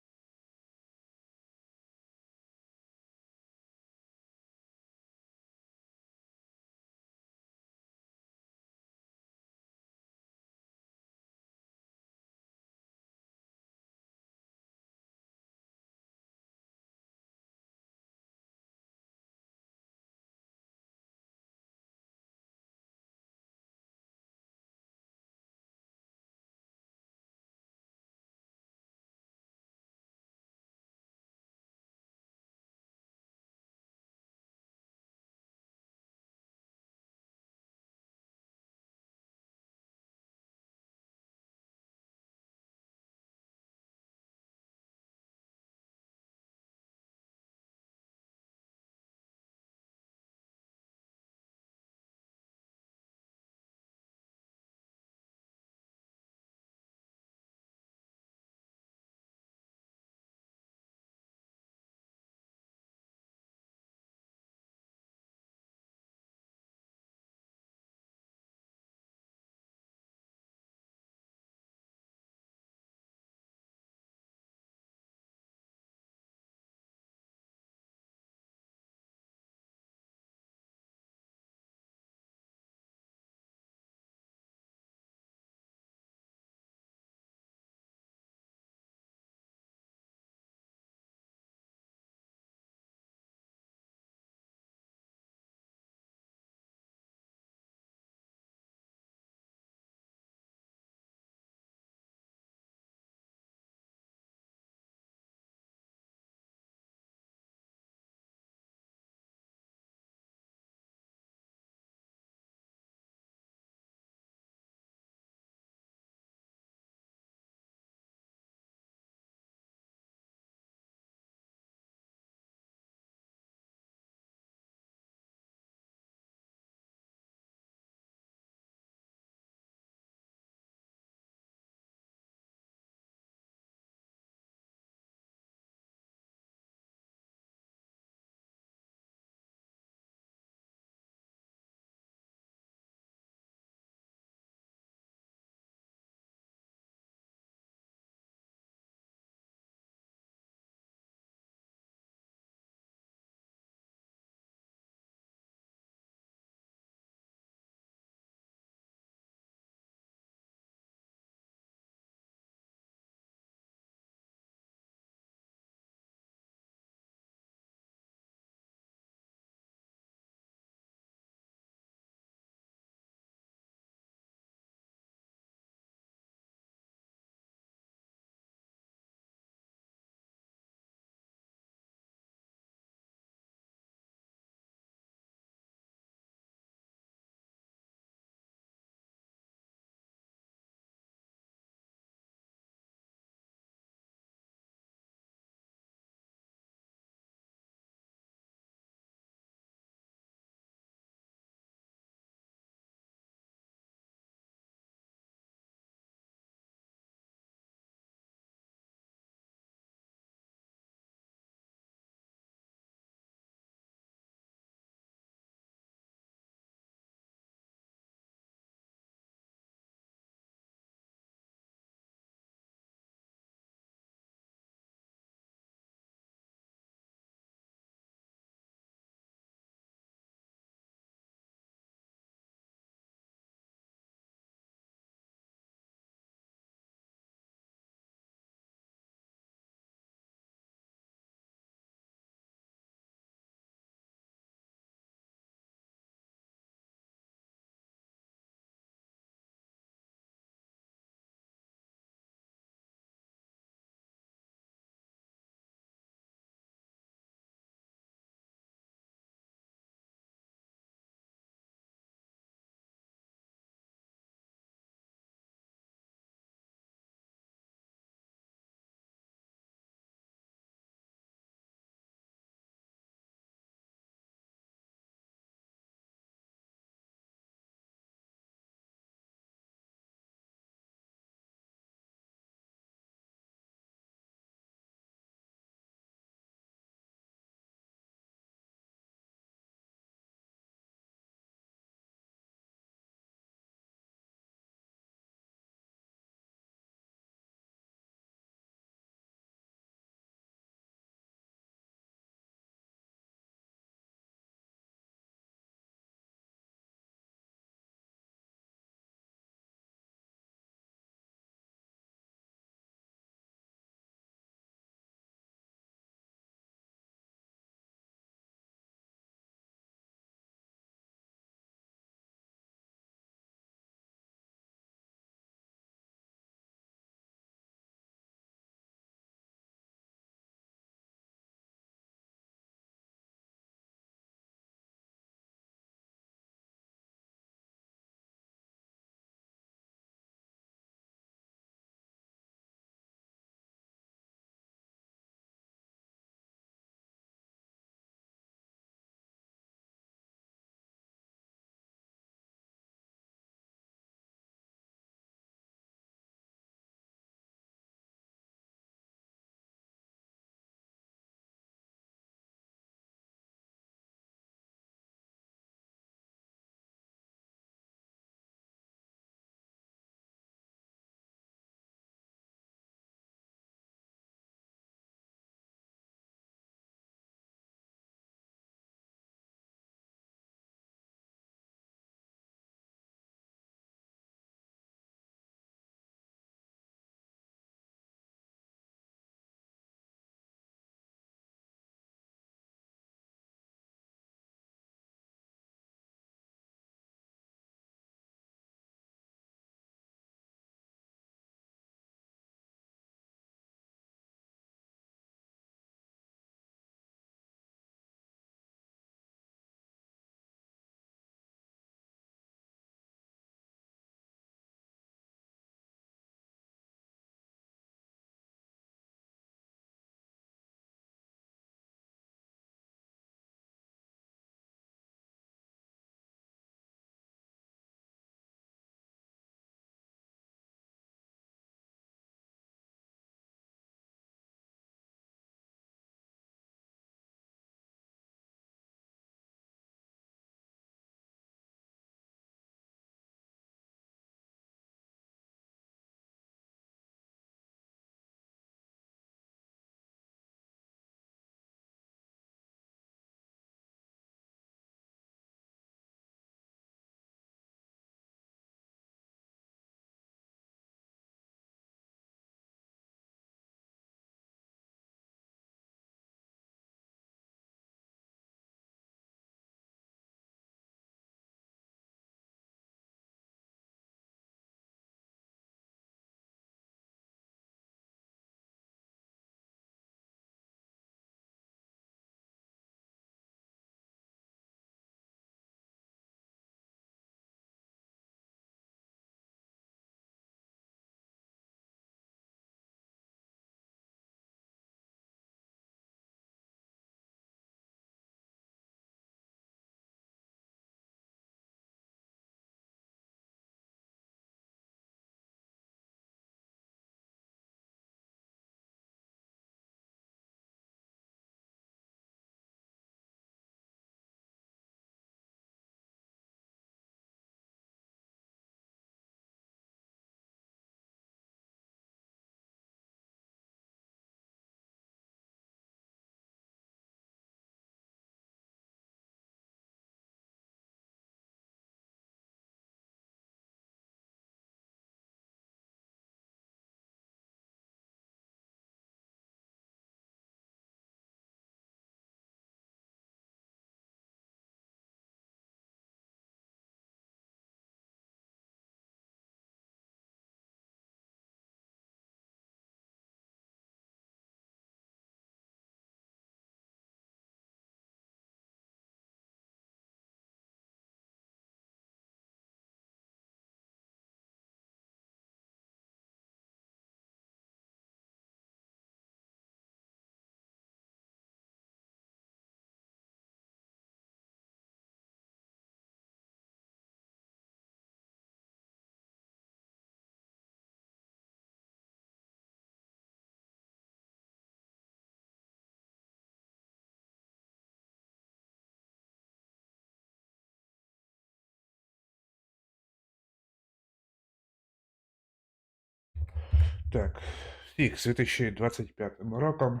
S1: Так, всіх з 2025 роком.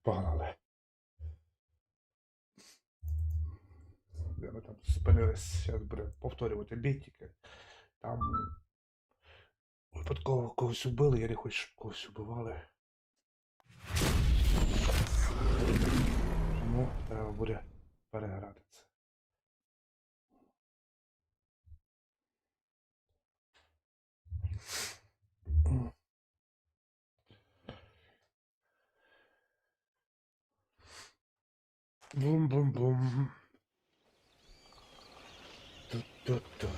S1: Погнали. Де ми там спинились, зараз будемо повторювати бітики. Там випадково когось убили, я не хочу, щоб когось убивали. Тому треба буде переграти це. Бум-бум-бум. Тут-тут-тут.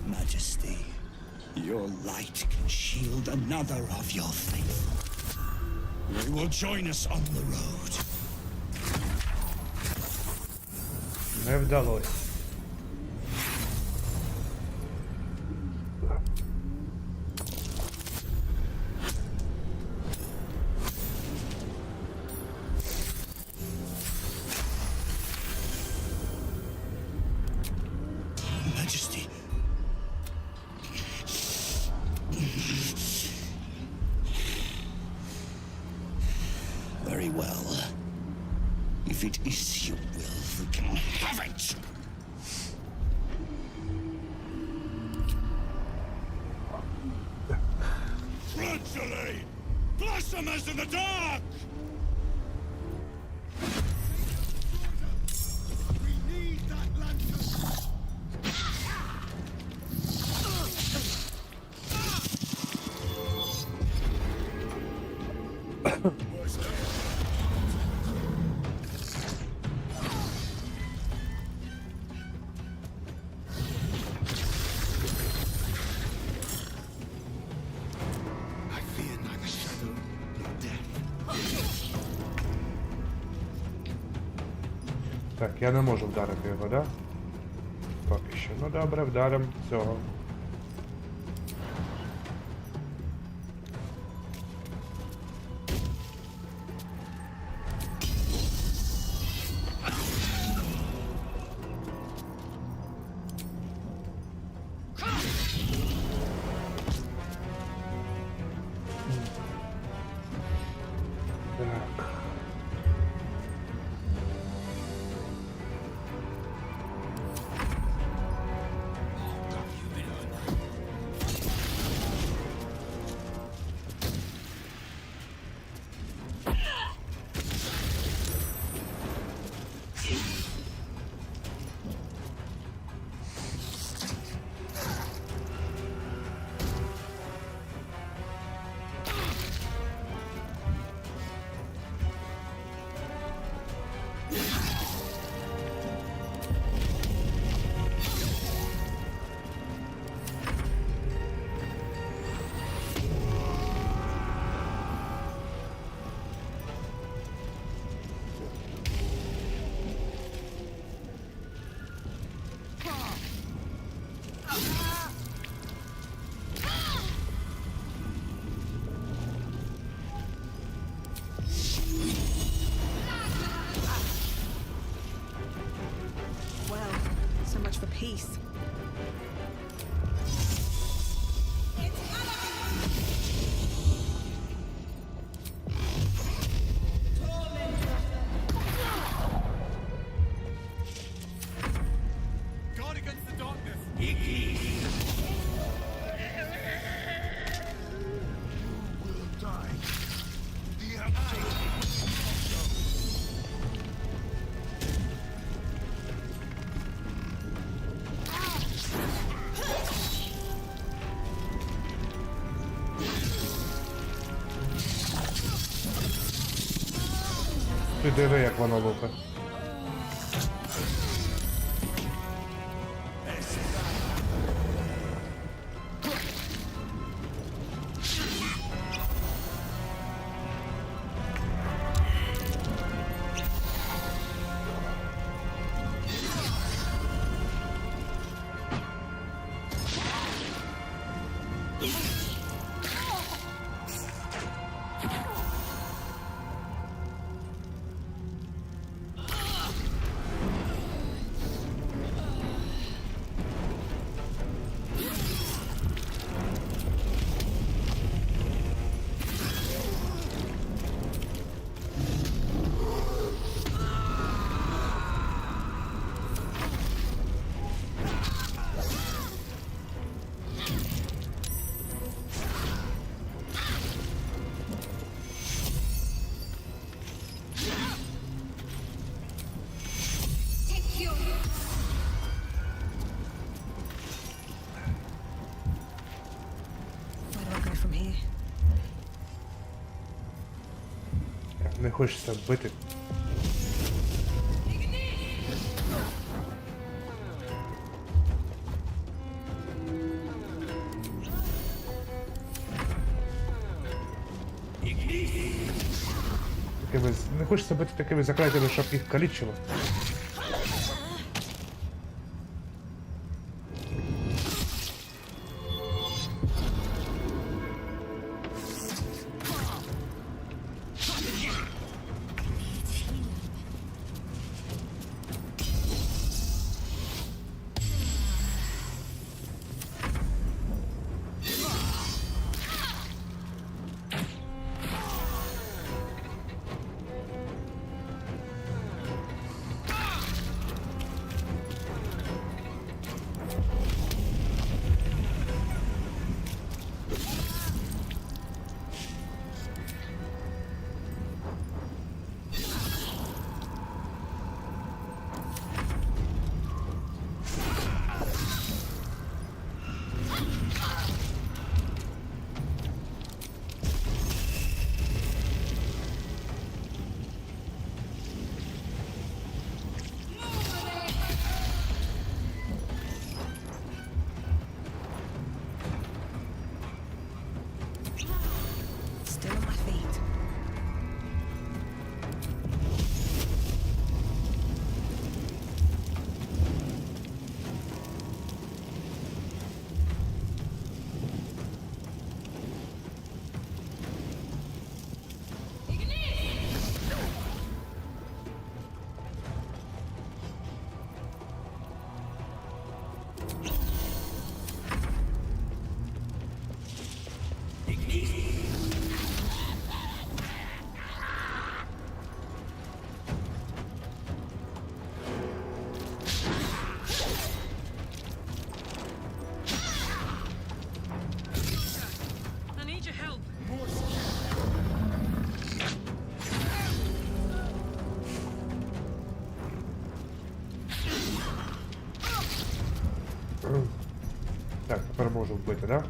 S2: Majesty, your light can shield another of your faithful. You will join us on the road.
S1: Не вдалося.
S2: Majesty. Very well. If it is your will, we can have it. Gradually, blossom as in the dark. We need that lantern.
S1: Так, я не можу вдарити його, да? Поки що. Ну добре, вдаримо цього. Так.
S16: peace.
S9: Guard against the darkness.
S1: Ти диви, як воно лупить. Не хочеться бити. Не хочеться бити такими закляттями, щоб їх калічило. Так, тепер можу вбити, да?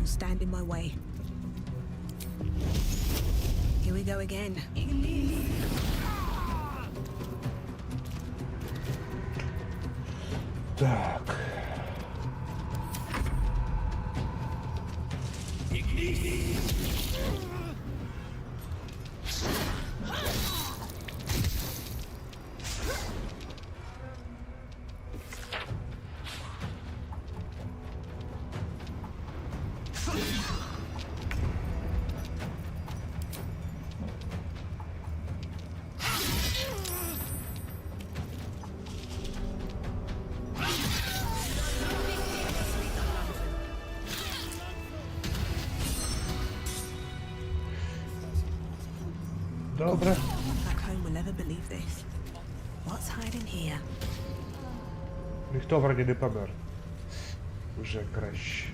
S16: Stand in my way. Here we go again.
S1: Так. Добре.
S16: Back home will never believe this. What's hiding here?
S1: Ніхто вроді не помер. Вже краще.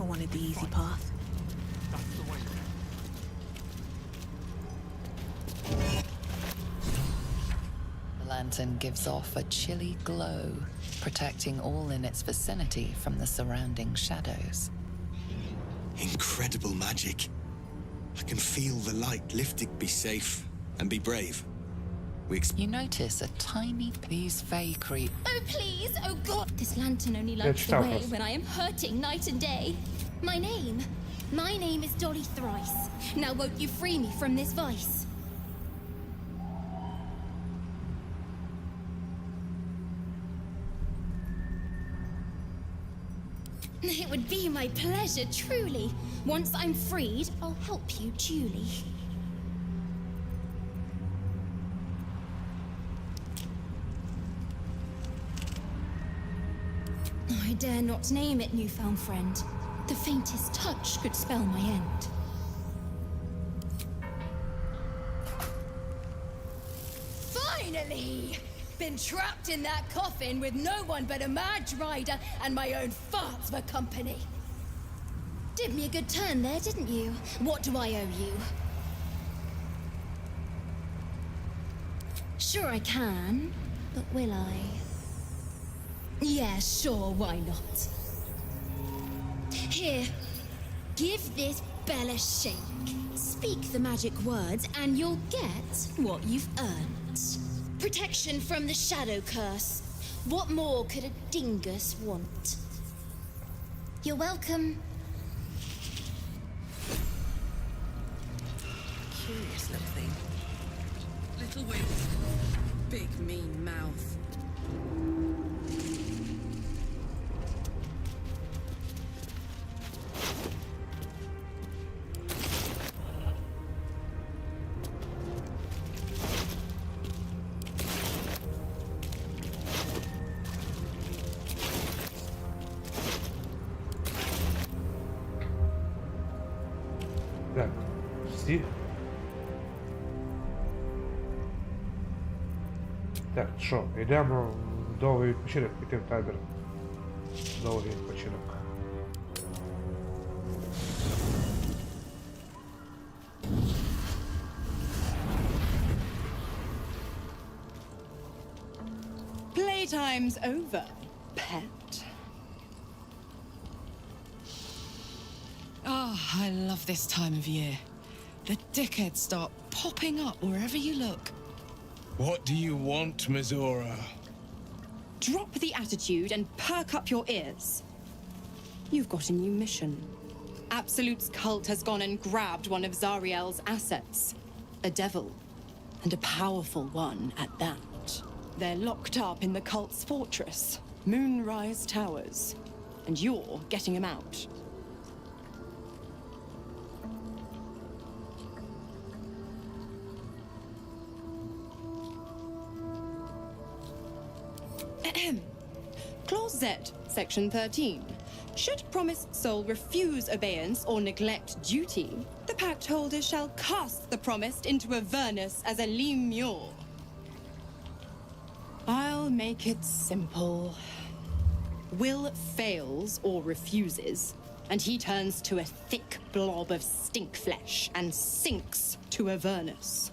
S16: never wanted the easy path.
S14: That's the way.
S7: The lantern gives off a chilly glow, protecting all in its vicinity from the surrounding shadows.
S11: Incredible magic. I can feel the light lifting. Be safe and be brave.
S7: You notice a tiny these fey creep.
S8: Oh, please! Oh, God! This lantern only lights the way when I am hurting night and day. My name is Dolly Thrice. Now won't you free me from this vice? It would be my pleasure, truly. Once I'm freed, I'll help you duly. I dare not name it, newfound friend. The faintest touch could spell my end. Finally! Been trapped in that coffin with no one but a mad rider and my own farts for company. Did me a good turn there, didn't you? What do I owe you? Sure I can, but will I? Yeah, sure, why not? Here, give this bell a shake. Speak the magic words and you'll get what you've earned. Protection from the shadow curse. What more could a dingus want? You're welcome.
S4: Curious little thing. Little wings, big mean mouth.
S1: Так, всі. Так, що, йдемо в довгий відпочинок, піти в табір. Довгий відпочинок.
S4: Playtime's over, pet. Oh, I love this time of year. The dickheads start popping up wherever you look.
S13: What do you want, Mizora?
S4: Drop the attitude and perk up your ears. You've got a new mission. Absolute's cult has gone and grabbed one of Zariel's assets. A devil. And a powerful one at that. They're locked up in the cult's fortress, Moonrise Towers. And you're getting them out. Clause Z, Section 13. Should promised soul refuse obeyance or neglect duty, the pact holder shall cast the promised into Avernus as a lemure. I'll make it simple. Will fails or refuses, and he turns to a thick blob of stink flesh and sinks to Avernus.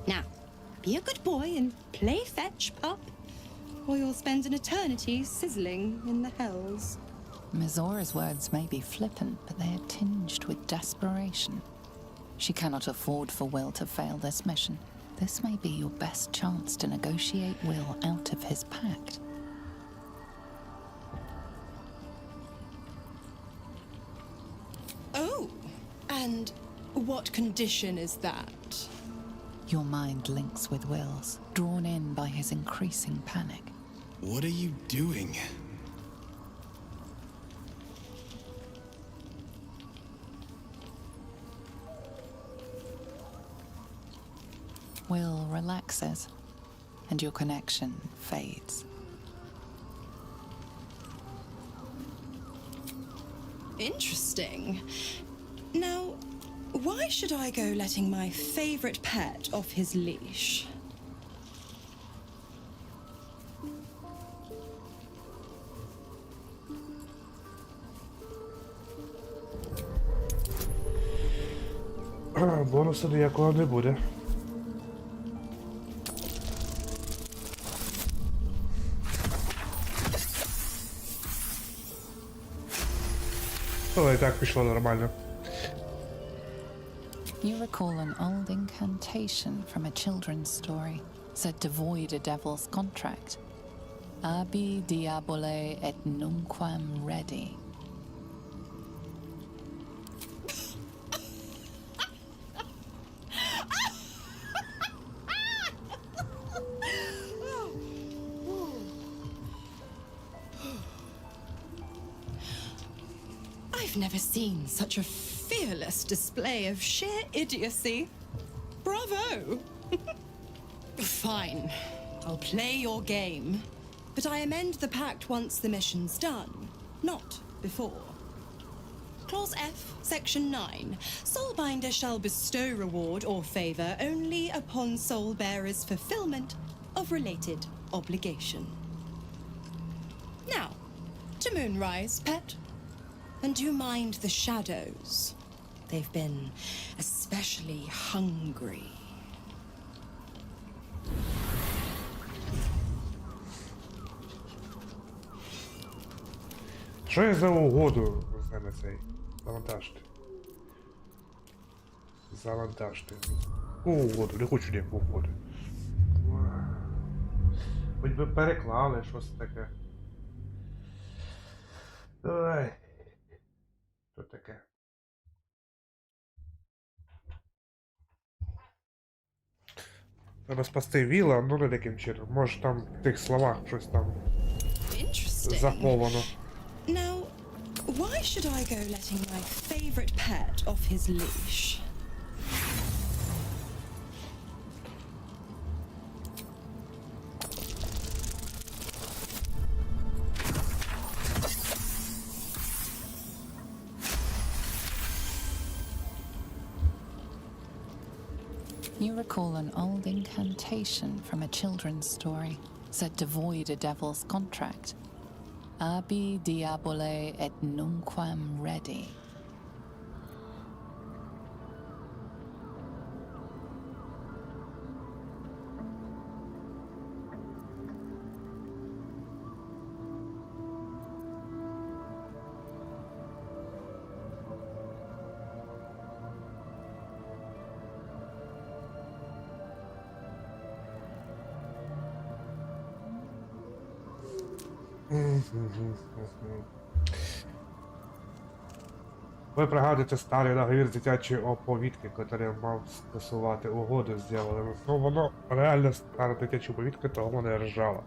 S4: Now, be a good boy and play fetch, pup, or you'll spend an eternity sizzling in the hells.
S7: Mizora's words may be flippant, but they are tinged with desperation. She cannot afford for Will to fail this mission. This may be your best chance to negotiate Will out of his pact.
S4: Oh, and what condition is that?
S7: Your mind links with Will's, drawn in by his increasing panic.
S11: What are you doing?
S7: Will relaxes, and your connection fades.
S4: Interesting. Now, why should I go letting my favorite pet off his leash?
S1: Бонусу ніякого не буде. Але і так пішло нормально.
S7: You recall an old incantation from a children's story said to void a devil's contract. Abi diabole et nunquam redi.
S5: I've never seen such a fearless display of sheer idiocy. Bravo! Fine, I'll play your game. But I amend the pact once the mission's done, not before. Clause F, Section 9. Soulbinder shall bestow reward or favour only upon soul bearer's fulfilment of related obligation. Now, to Moonrise, pet. And do you mind the shadows? They've been especially hungry.
S1: Що я за угоду з ними цей? Завантажити. Завантажити. Угоду, не хочу ніяку угоду. Хоч би переклали щось таке. Ой. Що таке? Треба спасти Віла, ну не таким чином. Може там в тих словах щось там заховано.
S5: Now, why should I go letting my favorite pet off his leash?
S7: You recall an old incantation from a children's story said to void a devil's contract. Abi diabole et nunquam redi.
S1: Ви пригадуєте старий договір з дитячої оповідки, який мав скасувати угоду з дьяволами. Ну воно реально стара дитяча оповідка, то воно не ржала.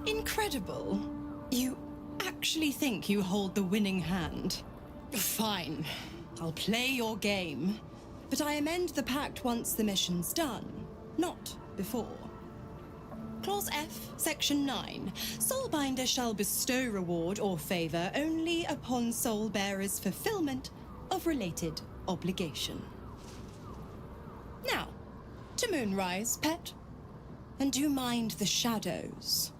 S5: Incredible. You actually think you hold the winning hand? Fine. I'll play your game. But I amend the pact once the mission's done, not before. Clause F, Section 9. Soulbinder shall bestow reward or favour only upon soul bearer's fulfilment of related obligation. Now, to Moonrise, pet. And do you mind the shadows?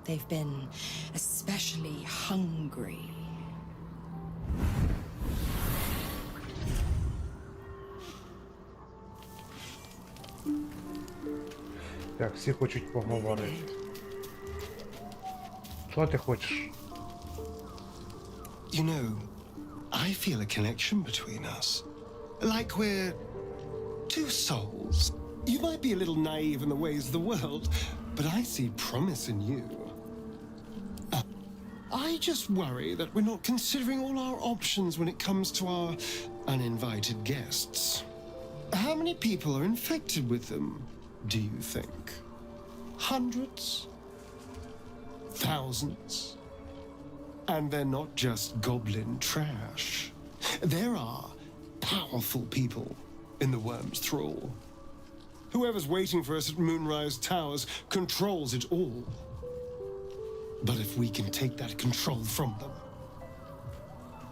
S5: They've been especially hungry.
S1: Так, всі хочуть поговорити. Що ти хочеш?
S11: You know, I feel a connection between us. Like we're two souls. You might be a little naive in the ways of the world, but I see promise in you. I just worry that we're not considering all our options when it comes to our uninvited guests. How many people are infected with them, do you think? Hundreds? Thousands? And they're not just goblin trash. There are powerful people in the worm's thrall. Whoever's waiting for us at Moonrise Towers controls it all. But if we can take that control from them,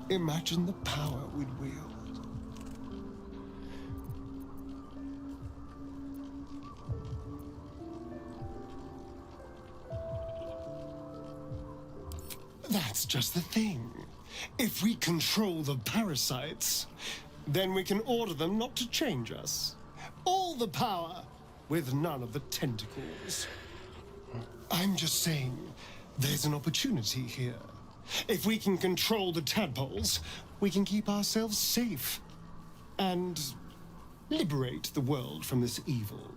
S11: imagine the power we'd wield.
S17: That's just the thing. If we control the parasites, then we can order them not to change us. All the power, with none of the tentacles. I'm just saying, there's an opportunity here. If we can control the tadpoles, we can keep ourselves safe. And liberate the world from this evil.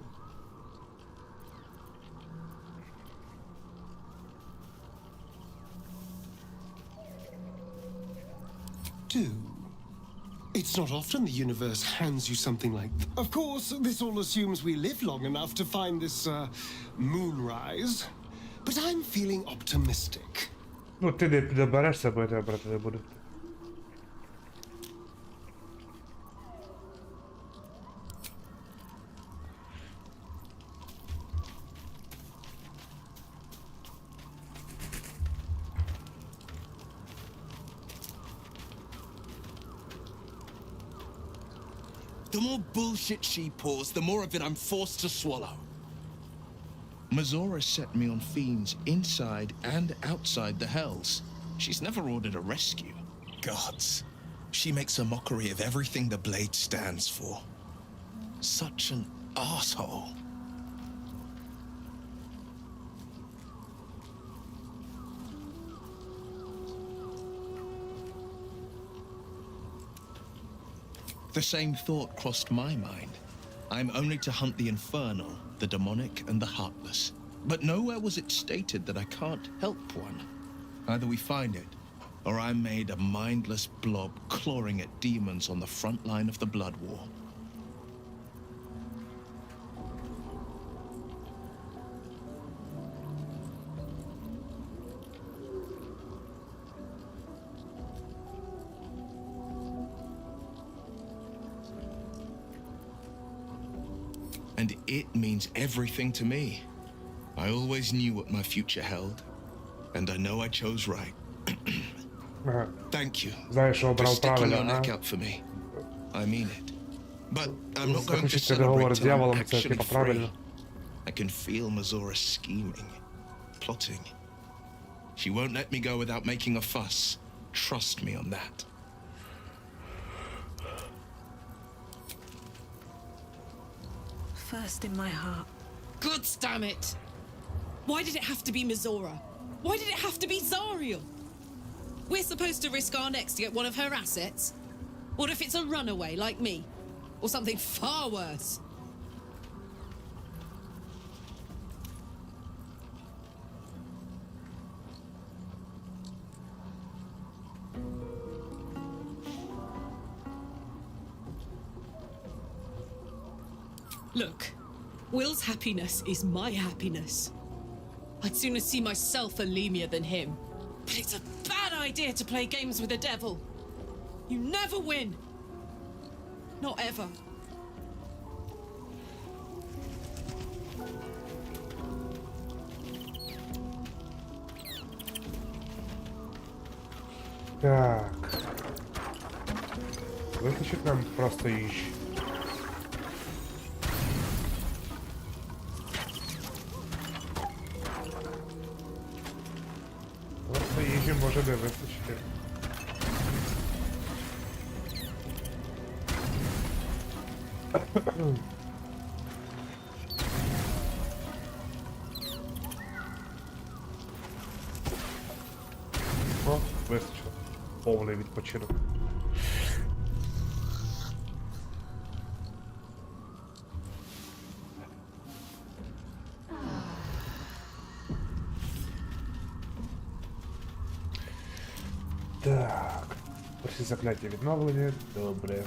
S17: Do. It's not often the universe hands you something like that. Of course, this all assumes we live long enough to find this, moonrise. But I'm feeling optimistic.
S1: Ну, ти не доберешся, бо я тебе брати не буду.
S2: The more bullshit she pours, the more of it I'm forced to swallow.
S18: Mazora set me on fiends inside and outside the Hells. She's never ordered a rescue.
S11: Gods. She makes a mockery of everything the blade stands for. Such an asshole.
S18: The same thought crossed my mind. I'm only to hunt the infernal, the demonic, and the heartless. But nowhere was it stated that I can't help one. Either we find it, or I'm made a mindless blob clawing at demons on the front line of the blood war. And it means everything to me. I always knew what my future held, and I know I chose right. Thank you for sticking your neck out for me. I mean it. But I'm not going to celebrate till I'm actually free. I can feel Mazora scheming, plotting. She won't let me go without making a fuss. Trust me on that.
S16: First in my heart.
S4: God damn it! Why did it have to be Mazora? Why did it have to be Zariel? We're supposed to risk our necks to get one of her assets? What if it's a runaway like me? Or something far worse? Look, Will's happiness is my happiness. I'd sooner see myself a Lemur than him. But it's a bad idea to play games with the devil. You never win. Not ever.
S1: Так. Вытащить нам просто ищи. Просто їжі може не вистачити. О, вистачило. Повний відпочинок. Так. Усі закляття відновлені. Добре.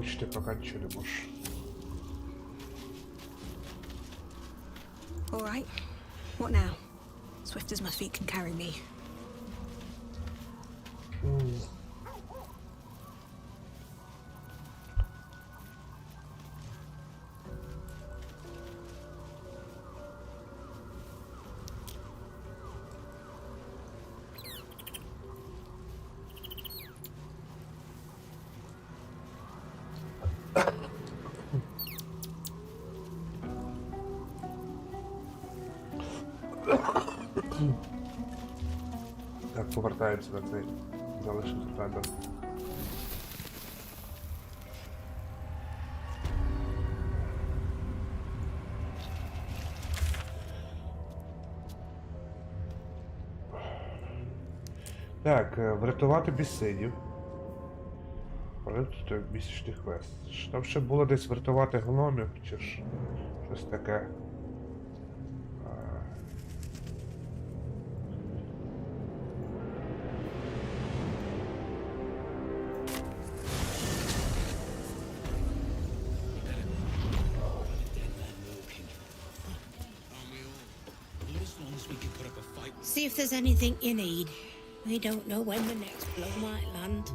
S1: Озвучити поки нічого не можу.
S16: All right. What now? Swift as my feet can carry me.
S1: Так, повертаємося на цей залишився фендер. Так, врятувати бісидів. Пройти місячний квест. Там ще було десь врятувати гномів, чи ж щось таке.
S3: See if there's anything you need. We don't know when the next blow might land.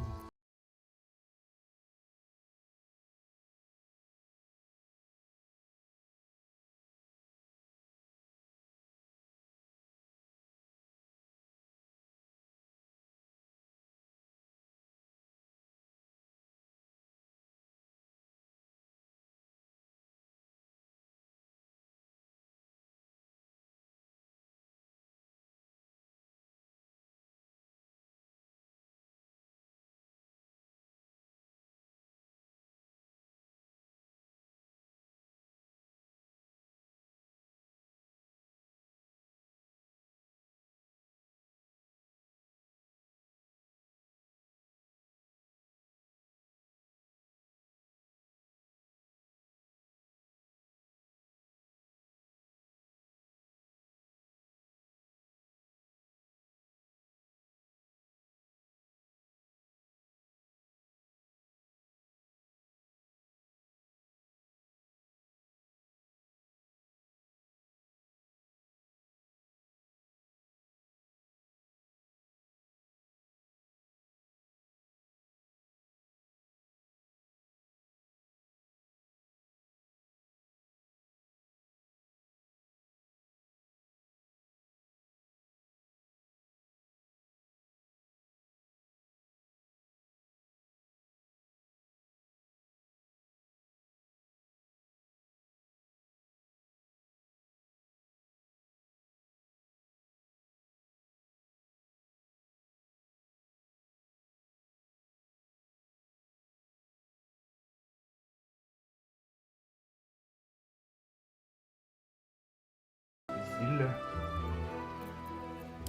S1: Зілля.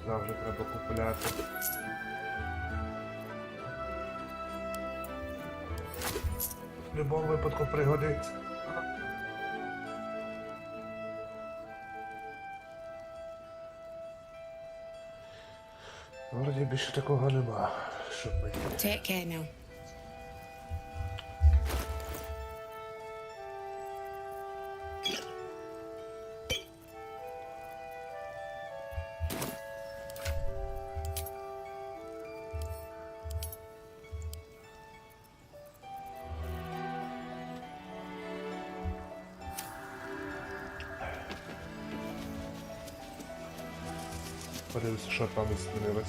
S1: Завжди треба купляти. В будь-якому випадку пригодиться. Вроді більше такого нема, щоб мені.
S3: Take care now.
S1: Подивимося, що там змінилось.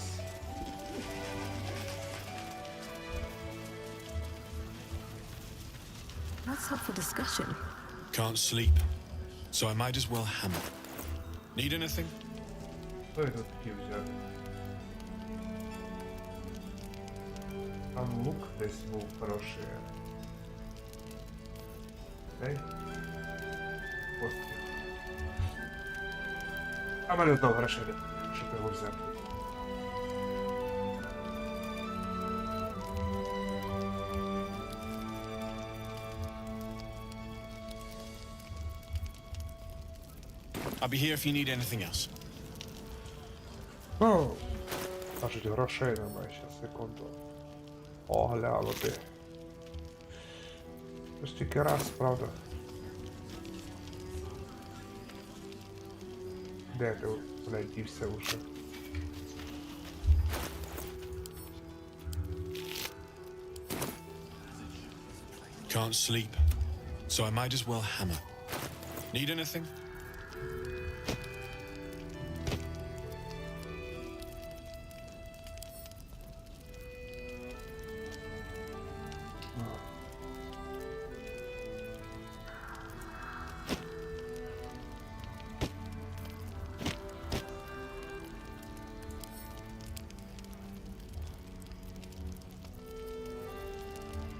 S16: That's up for discussion.
S14: Can't sleep, so I might as well hammer. Need anything?
S1: Що я тут хотів взяти? Там лук десь був хороший. Окей. Постріл. А мене знову грошей, щоб його взяти.
S14: I'll be here if you need anything else.
S1: О, кажуть, грошей немає, щас, секунду. Оглянути. Це ж тільки раз, правда. Де ти, блядь, дівся уже?
S11: Can't sleep, so I might as well hammer. Need anything?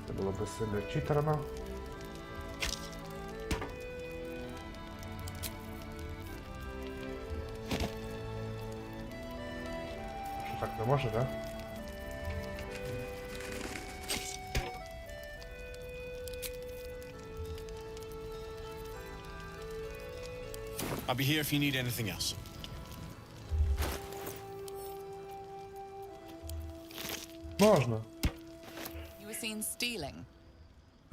S1: Це було би сильно читерно. Що так не може, да?
S11: I'll be here if you need anything else.
S1: Можна.
S7: You were seen stealing.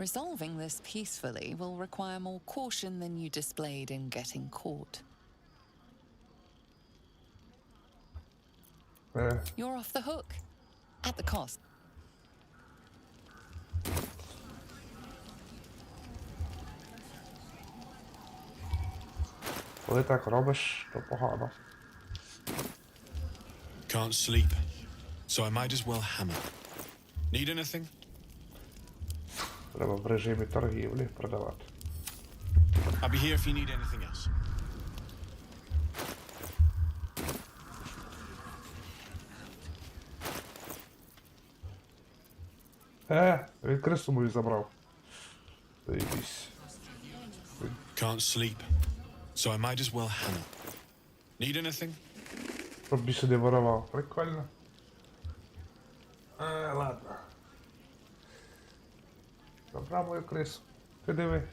S7: Resolving this peacefully will require more caution than you displayed in getting caught. You're off the hook. At the cost.
S1: Коли так робиш, то погано.
S11: Can't sleep, so I might as well hammer. Need anything?
S1: Треба в режимі торгівлі продавати.
S11: I'll be here if you need anything else.
S1: Він крису мою забрав. Заєбісь.
S11: Can't sleep, so I might as well hammer. Need anything?
S1: Щоб більше не воровав. Прикольно. Ладно. Забрав мою крису. Ти диви.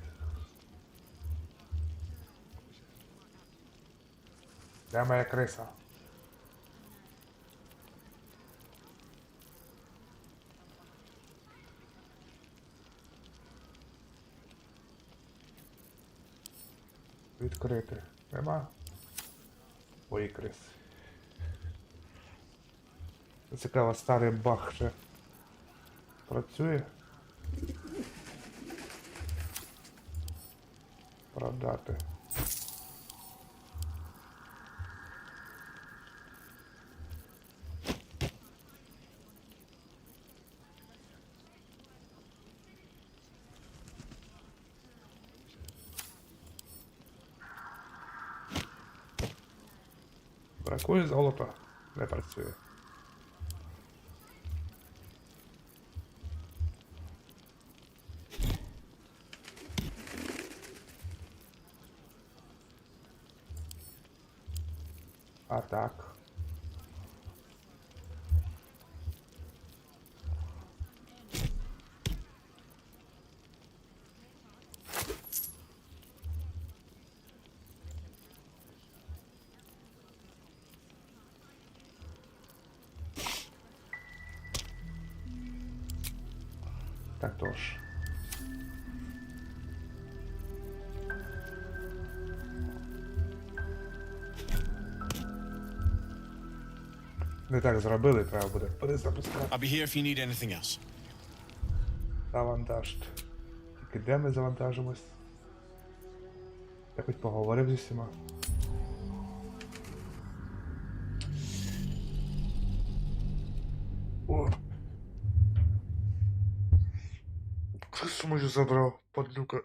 S1: Де моя криса? Відкрити. Нема. Мої криси. Цікаво, старий баг ще працює. Продати. Бракує золота. Не працює. А так. Так тож. Не так зробили, треба буде перезапускати.
S11: I'll be here if you need anything else.
S1: Завантаж. Тільки де ми завантажимось? Я хоч поговорив зі всіма. О! Крису мою забрав, падлюка.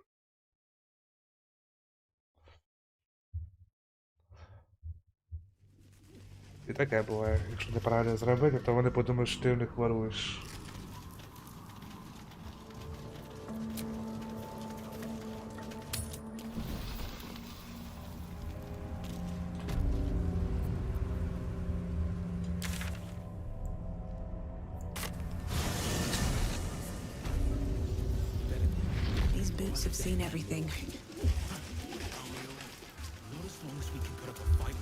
S1: І таке буває. Якщо неправильно зробити, то вони подумають, що ти в них воруєш.
S16: These boots have seen everything.
S13: Not as long as we can put up a fight.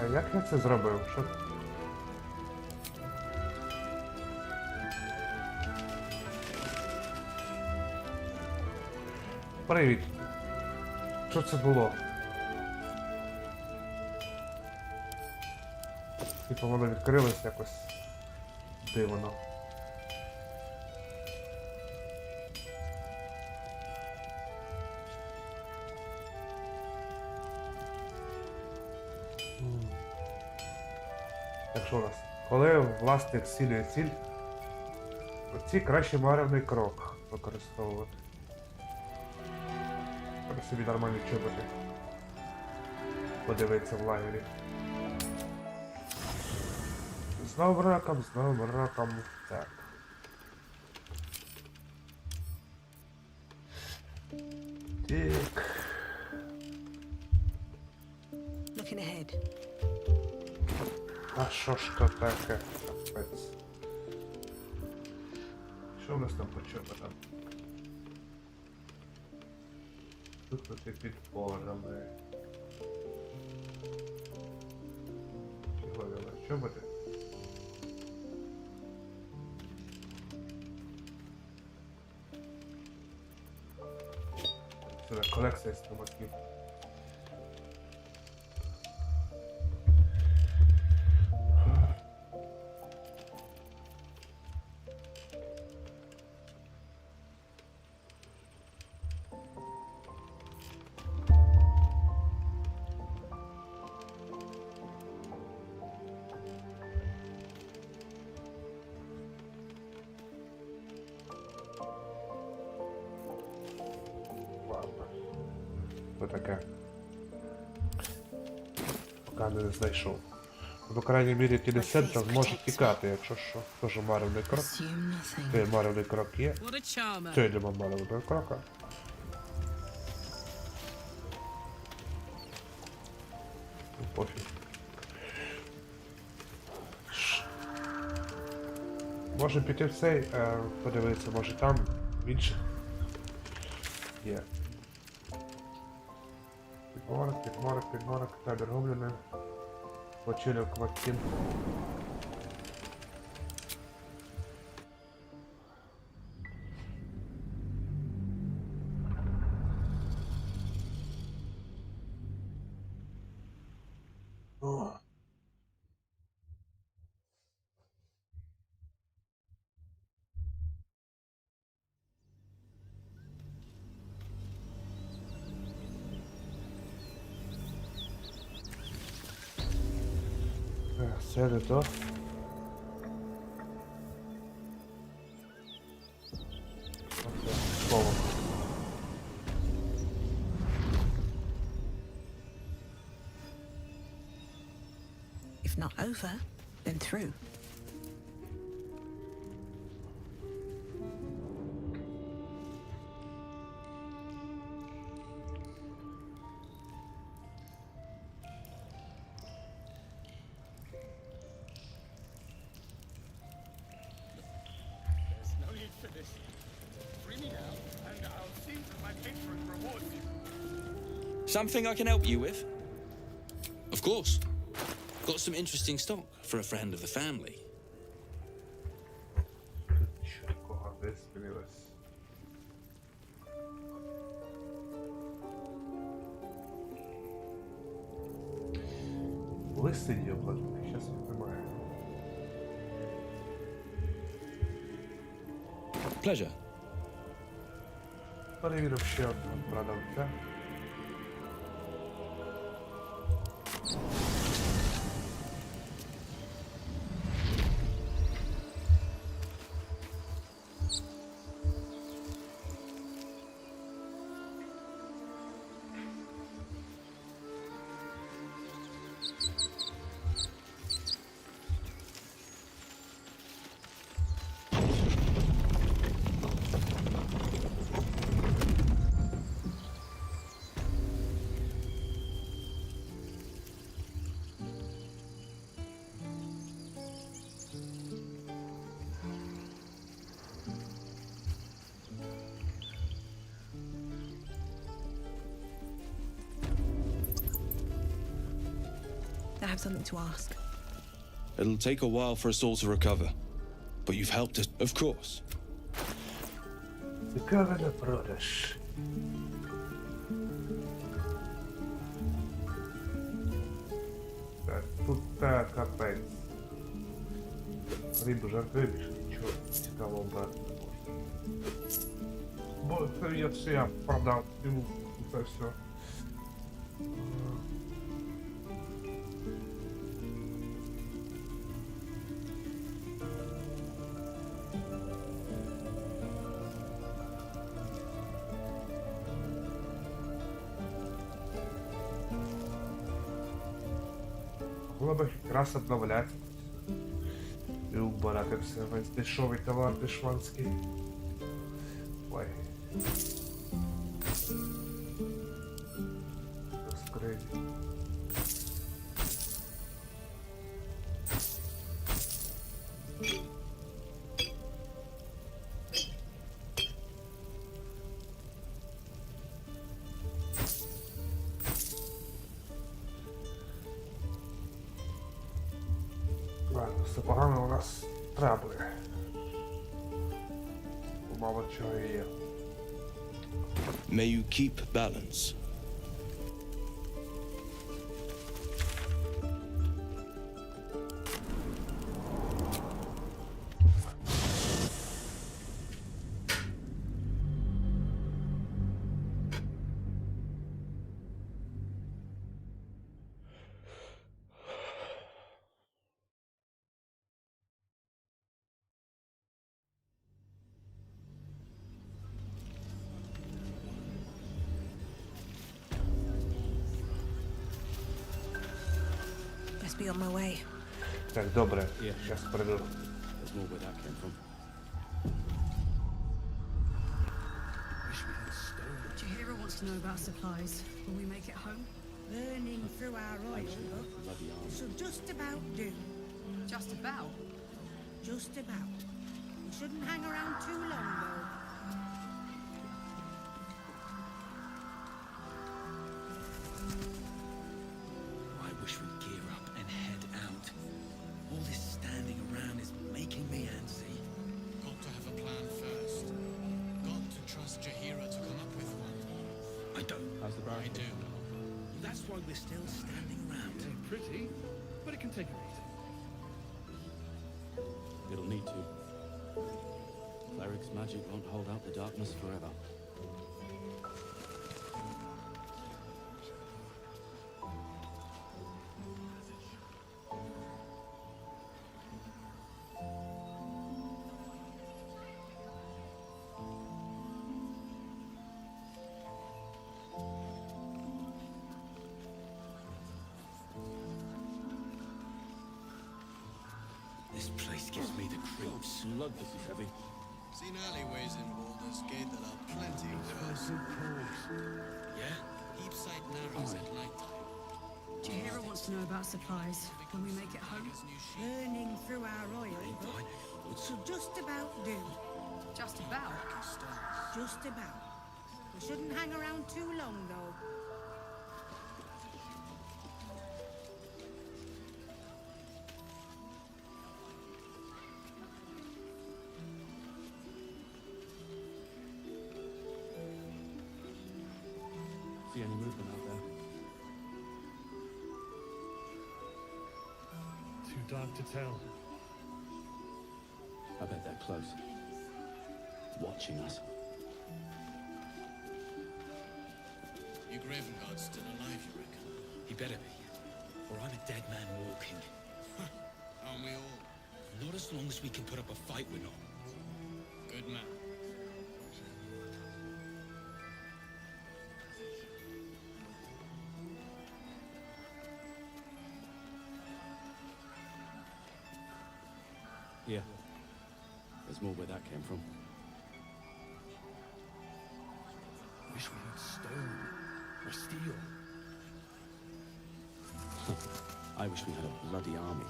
S1: А як я це зробив? Що? Привіт. Що це було? Типу воно відкрилось якось дивно. Так що у нас? Коли власник зцілює ціль, оці краще маревний крок використовувати. Треба собі нормальні чоботи подивитися в лагері. З новим раком. Так. Так.
S16: Looking ahead.
S1: А що ж то таке? Капець. Що в нас там по чоботам? Тут і підпорами. Чого я чоботи? Це колекція струмаків. Таке. Поки не знайшов. По крайній мірі кінесцентр може тікати, якщо що. Тоже маревний крок. Це маревний крок є. Це йдемо маревного крока. Пофіг. Можемо піти в цей, подивитися, може там в інших є. Підморок, табір губліни, почилок Максим. Це не то. Оце, полок.
S16: If not over, then through.
S2: Something I can help you with? Of course. Got some interesting stock for a friend of the family.
S1: Лист сидів, зараз їх немає.
S2: Pleasure.
S1: Перевірив ще одного продавця.
S16: have something to ask.
S11: It'll take a while for us all to recover. But you've helped us, of course.
S1: Цікаве на продаж. Так, тут капець. Рибу жартує більше нічого цікавого брати не можна. Бо це я все я продав йому це все. Було б якраз обновляти і убирати все весь дешевий товар дешманський. Ой. Розкриті. Все погано у нас трабли. Мало чого є.
S11: May you keep balance.
S16: Be on my way.
S1: Так, добре. Зараз прийду.
S3: Джахейра wants to know about supplies. Will we make it home?
S15: Burning through our oil book should just about do.
S3: Just about?
S15: Just about. We shouldn't hang around too long, though.
S19: I wish we'd gear up and head out. All this standing around is making me antsy.
S13: Got to have a plan first. Got to trust Джахейра to come up with one.
S19: I don't.
S13: I do.
S19: That's why we're still standing around.
S9: Pretty, but it can take a reason.
S20: It'll need to. Cleric's magic won't hold out the darkness forever.
S19: This place gives me the creeps.
S20: Blood, this is heavy.
S13: Seen alleyways in Baldur's Gate that are plenty worse.
S19: Yeah?
S13: Deep sight narrows at night time.
S3: Джахейра wants to know about supplies. Can we make it home?
S15: Burning through our oil book should just about do.
S3: Just about?
S15: Just about. We shouldn't hang around too long, though.
S20: See any movement out there?
S9: Too dark to tell.
S20: I bet they're close. Watching us.
S13: Your Graven God's still alive, you reckon?
S19: He better be. Or I'm a dead man walking.
S13: Aren't we all?
S19: Not as long as we can put up a fight, we're not.
S13: Good man.
S20: Here. There's more where that came from.
S19: Wish we had stone or steel.
S20: I wish we had a bloody army.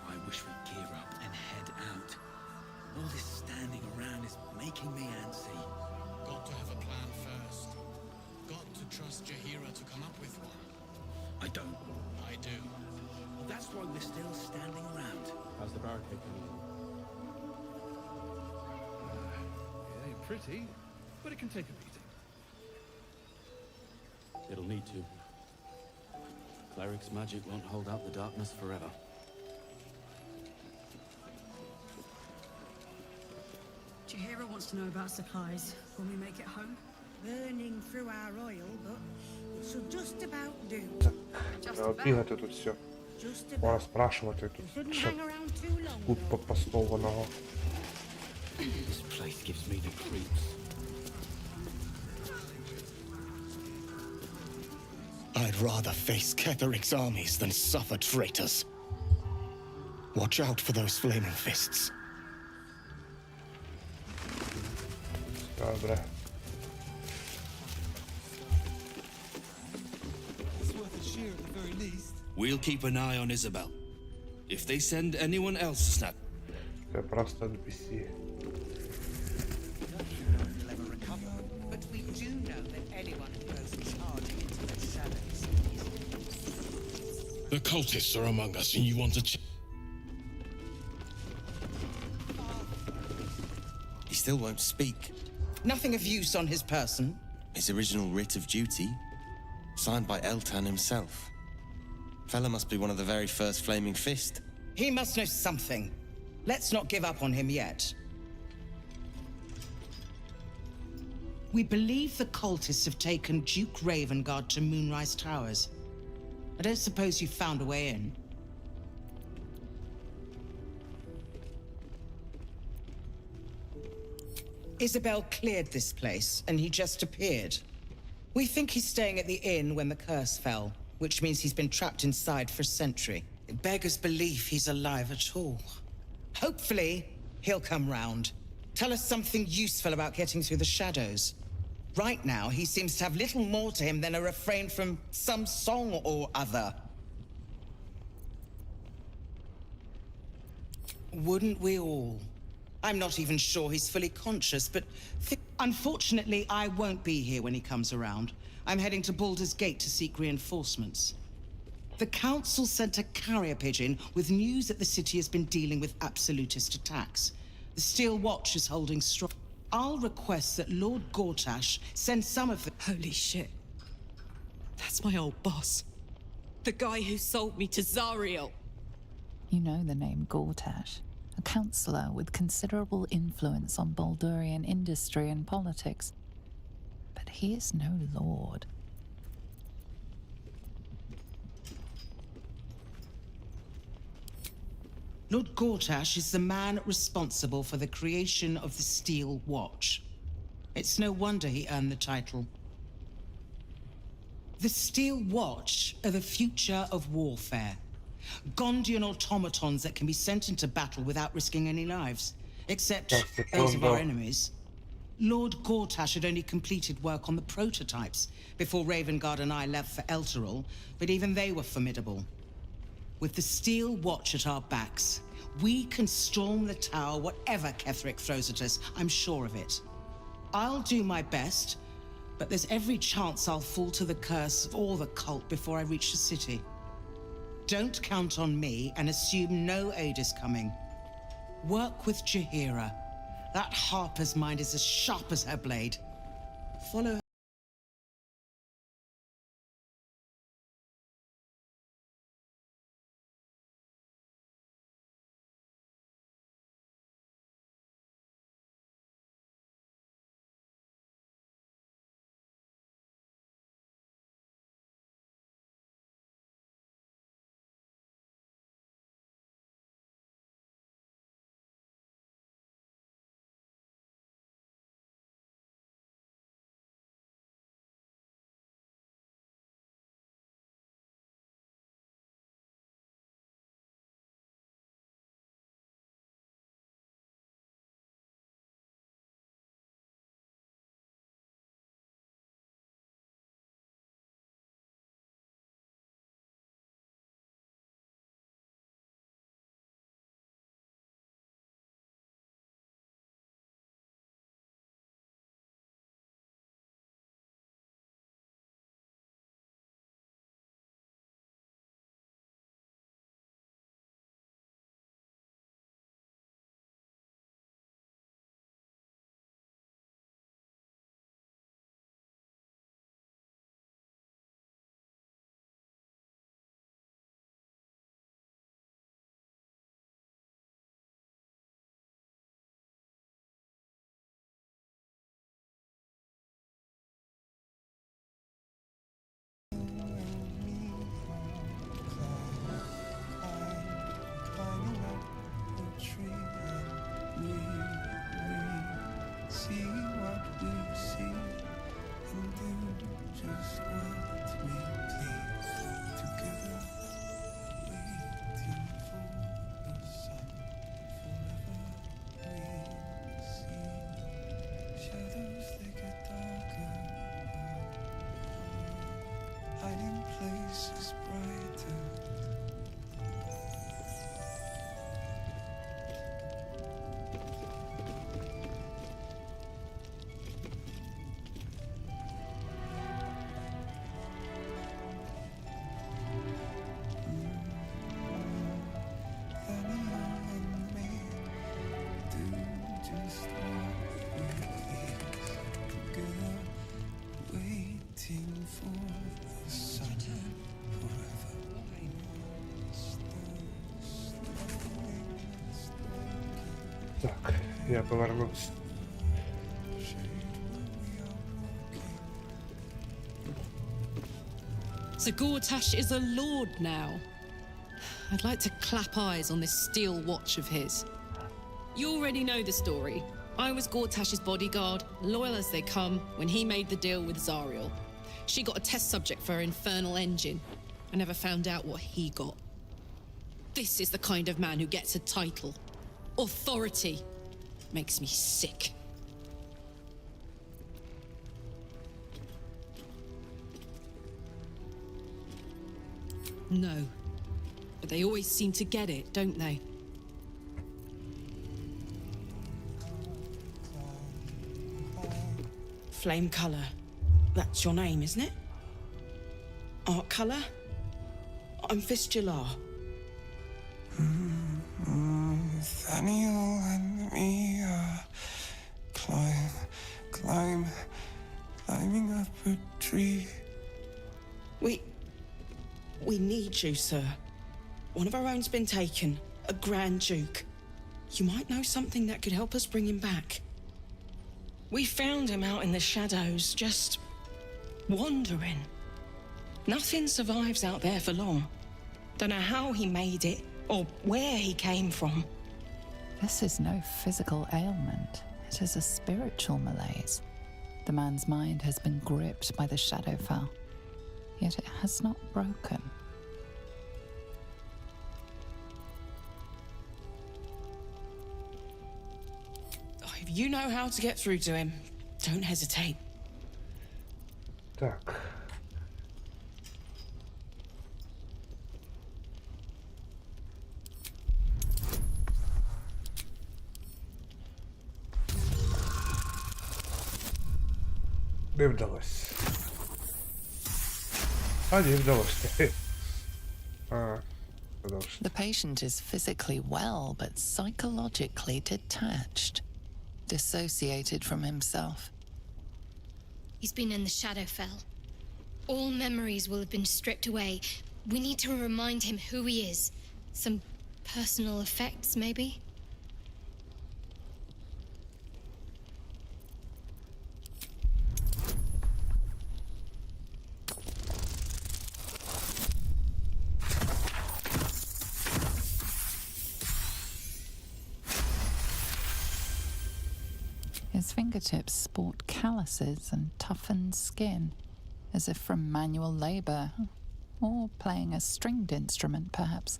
S19: I wish we'd gear up and head out. All this standing around is making me antsy.
S13: Got to have a plan first. Got to trust Jaheyra to come up with one.
S19: I don't.
S13: I do.
S19: Well, that's why we're still standing around.
S20: How's the barricade coming along?
S21: It ain't pretty, but it can take a beating.
S20: It'll need to. Cleric's magic won't hold out the darkness forever.
S22: Jaheyra wants to know about supplies when we make it home.
S16: Burning through our oil, but it should just about do.
S1: Треба бігати тут все. Пора спрашувати тут ще кут попастованого.
S19: This place gives me the creeps.
S17: I'd rather face Ketheric's armies than suffer traitors. Watch out for those flaming fists.
S1: Добре.
S14: It's worth a cheer at the very least.
S2: We'll keep an eye on Ізобель. If they send anyone else to snap,
S1: Це просто NPC.
S15: But we do know that anyone who goes charging into the shadows
S13: The cultists are among us and you want to
S11: He still won't speak.
S15: Nothing of use on his person.
S11: His original writ of duty, signed by Eltan himself. Fella must be one of the very first Flaming Fist.
S15: He must know something. Let's not give up on him yet. We believe the cultists have taken Duke Ravengard to Moonrise Towers. I don't suppose you found a way in. Ізобель cleared this place, and he just appeared. We think he's staying at the inn when the curse fell, which means he's been trapped inside for a century. It beggars belief he's alive at all. Hopefully, he'll come round. Tell us something useful about getting through the shadows. Right now, he seems to have little more to him than a refrain from some song or other. Wouldn't we all? I'm not even sure he's fully conscious, but unfortunately, I won't be here when he comes around. I'm heading to Baldur's Gate to seek reinforcements. The council sent a carrier pigeon with news that the city has been dealing with absolutist attacks. The Steel Watch is holding strong. I'll request that Lord Gortash send some of the—
S4: Holy shit. That's my old boss. The guy who sold me to Zariel.
S7: You know the name Gortash, a councillor with considerable influence on Baldurian industry and politics. But he is no lord.
S15: Lord Gortash is the man responsible for the creation of the Steel Watch. It's no wonder he earned the title. The Steel Watch are the future of warfare. Gondian automatons that can be sent into battle without risking any lives, except those of our enemies. Lord Gortash had only completed work on the prototypes before Ravengard and I left for Elturel, but even they were formidable. With the Steel Watch at our backs, we can storm the tower whatever Ketheric throws at us, I'm sure of it. I'll do my best, but there's every chance I'll fall to the curse or the cult before I reach the city. Don't count on me and assume no aid is coming. Work with Jaheyra. That harper's mind is as sharp as her blade. Follow her.
S1: Так, я повернувся.
S4: So Gortash is a lord now. I'd like to clap eyes on this steel watch of his. You already know the story. I was Gortash's bodyguard, loyal as they come, when he made the deal with Zariel. She got a test subject for her infernal engine. I never found out what he got. This is the kind of man who gets a title. Authority. Makes me sick. No. But they always seem to get it, don't they?
S15: Flame colour. That's your name, isn't it? Art colour? I'm Fistular.
S10: Nathaniel and me climbing up a tree.
S15: We need you, sir. One of our own's been taken, a Grand Duke. You might know something that could help us bring him back. We found him out in the shadows, just wandering. Nothing survives out there for long. Don't know how he made it, or where he came from.
S7: This is no physical ailment. It is a spiritual malaise. The man's mind has been gripped by the Shadowfell, yet it has not broken.
S15: If you know how to get through to him, don't hesitate.
S1: Так. Не вдалося. А, не вдалося.
S7: The patient is physically well, but psychologically detached, dissociated from himself.
S8: He's been in the Shadowfell. All memories will have been stripped away. We need to remind him who he is. Some personal effects, maybe?
S7: His fingertips sport calluses and toughened skin, as if from manual labor, or playing a stringed instrument, perhaps.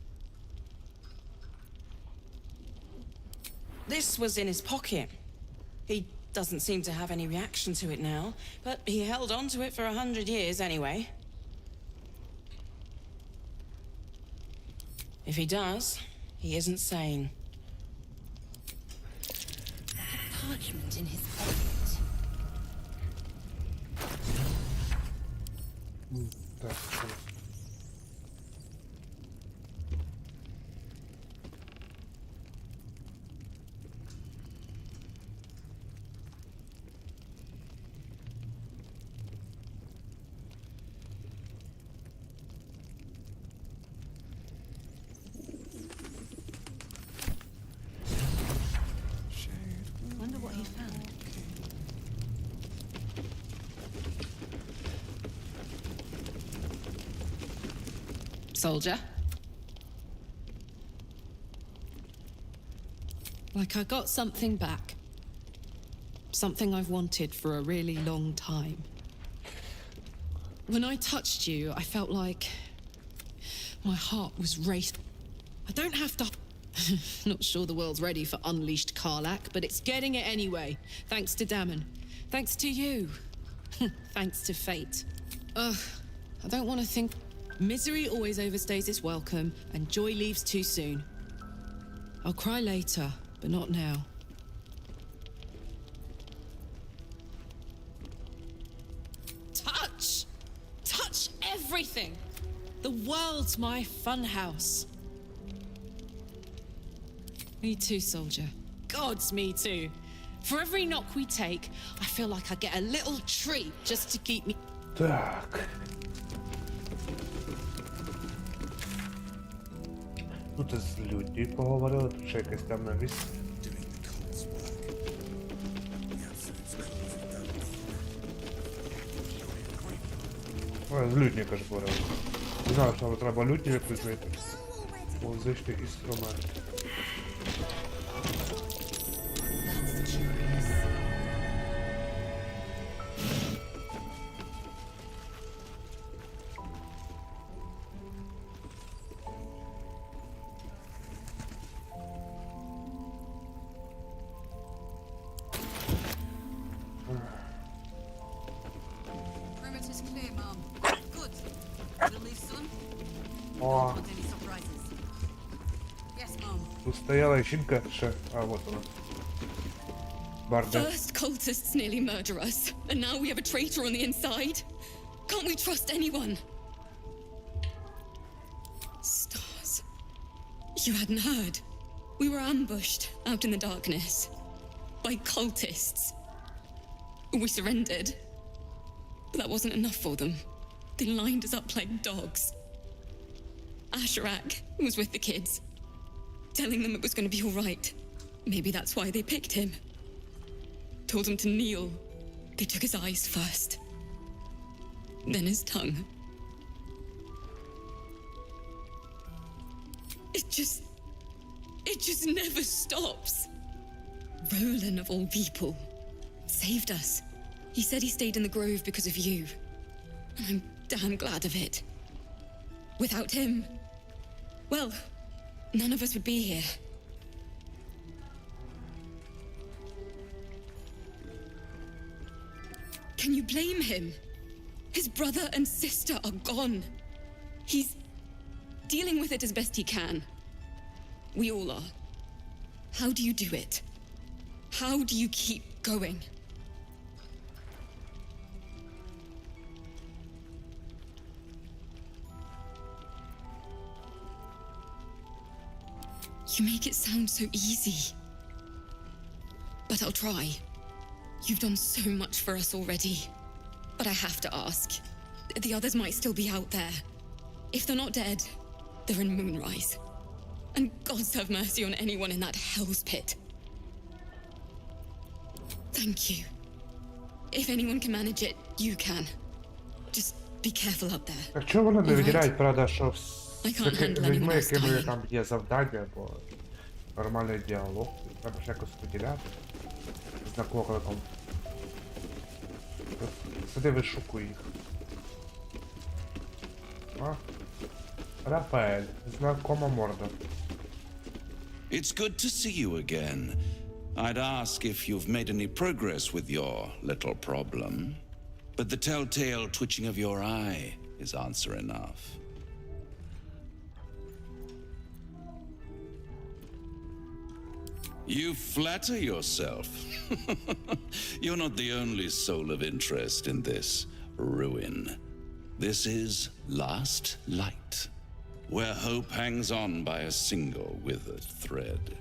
S15: This was in his pocket. He doesn't seem to have any reaction to it now, but he held on to it for 100 years anyway. If he does, he isn't sane.
S8: Parchment in his pocket. Wonder what he found.
S4: Soldier. Like I got something back. Something I've wanted for a really long time. When I touched you, I felt like my heart was racing. I don't have to... Not sure the world's ready for unleashed Karlach, but it's getting it anyway. Thanks to Dammon. Thanks to you. Thanks to fate. Ugh, I don't want to think... Misery always overstays its welcome, and joy leaves too soon. I'll cry later, but not now. Touch! Touch everything! The world's my funhouse. Me too, soldier. Gods, me too. For every knock we take, I feel like I get a little treat just to keep me...
S1: Так. Тут з людьми поговорили, тут ще якась темна місце. З лютника ж говорили. Не знаю, що треба лютні відкрити. Музичний інструмент.
S22: Perimeter's clear, Mum. Good. We'll leave soon.
S1: О,
S22: Want any surprises? Yes, Mum.
S1: тут стояла жінка ще. А, вот вона. Барда.
S3: First cultists nearly murder us, and now we have a traitor on the inside. Can't we trust anyone? Stars. You hadn't heard. We were ambushed out in the darkness by cultists. We surrendered, but that wasn't enough for them. They lined us up like dogs. Asherak was with the kids, telling them it was going to be all right. Maybe that's why they picked him. Told him to kneel. They took his eyes first, then his tongue. It just never stops. Roland, of all people, saved us. He said he stayed in the grove because of you, and I'm damn glad of it. Without him, well, none of us would be here. Can you blame him? His brother and sister are gone. He's dealing with it as best he can. We all are. How do you do it? How do you keep going? You make it sound so easy. But I'll try. You've done so much for us already. But I have to ask. The others might still be out there. If they're not dead, they're in Moonrise. And gods have mercy on anyone in that hell's pit. Thank you. If anyone can manage it, you can. Just be careful up there.
S1: А чого вони не виділяють, правда, що
S3: I can't handle anyone
S1: людьми,
S3: else
S1: якими
S3: dying.
S1: там є завдання, або нормальний діалог, треба ж якось виділяти. З накликом. Сиди вишукуй їх. А? Рафаель, знакома морда.
S2: It's good to see you again. I'd ask if you've made any progress with your little problem, but the telltale twitching of your eye is answer enough. You flatter yourself. You're not the only soul of interest in this ruin. This is Last Light, where hope hangs on by a single withered thread.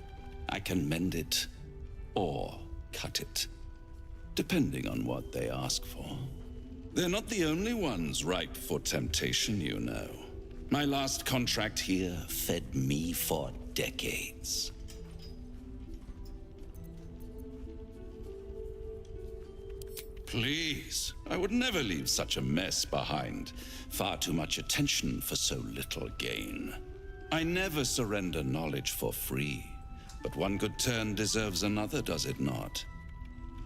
S2: I can mend it or cut it, depending on what they ask for. They're not the only ones ripe for temptation, you know. My last contract here fed me for decades. Please, I would never leave such a mess behind. Far too much attention for so little gain. I never surrender knowledge for free, but one good turn deserves another, does it not?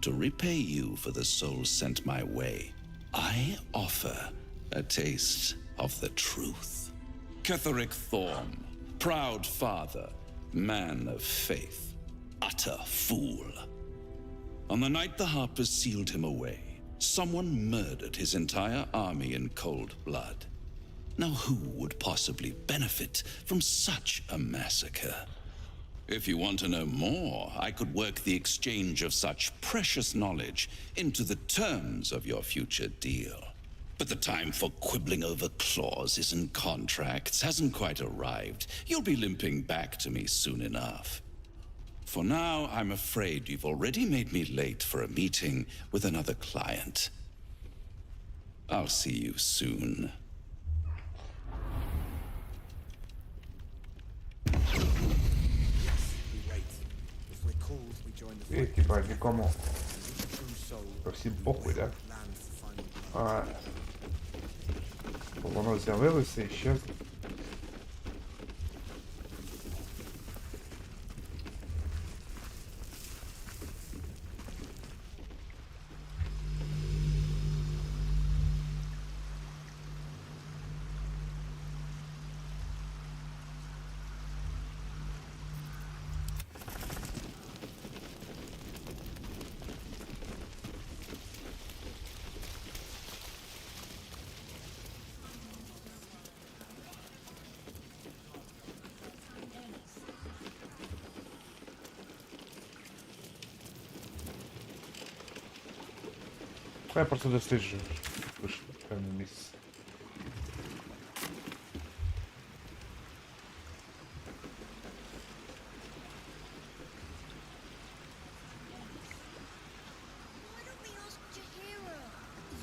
S2: To repay you for the soul sent my way, I offer a taste of the truth. Ketterika Torma, proud father, man of faith, utter fool. On the night the Harpers sealed him away, someone murdered his entire army in cold blood. Now who would possibly benefit from such a massacre? If you want to know more, I could work the exchange of such precious knowledge into the terms of your future deal. But the time for quibbling over clauses and contracts hasn't quite arrived. You'll be limping back to me soon enough. For now, I'm afraid you've already made me late for a meeting with another client. I'll see you soon.
S1: І, типа, нікому. Всім похуй, да? Воно з'явилося і щезло. Я просто досліджую певне місце.
S8: Why don't we ask Джахейра?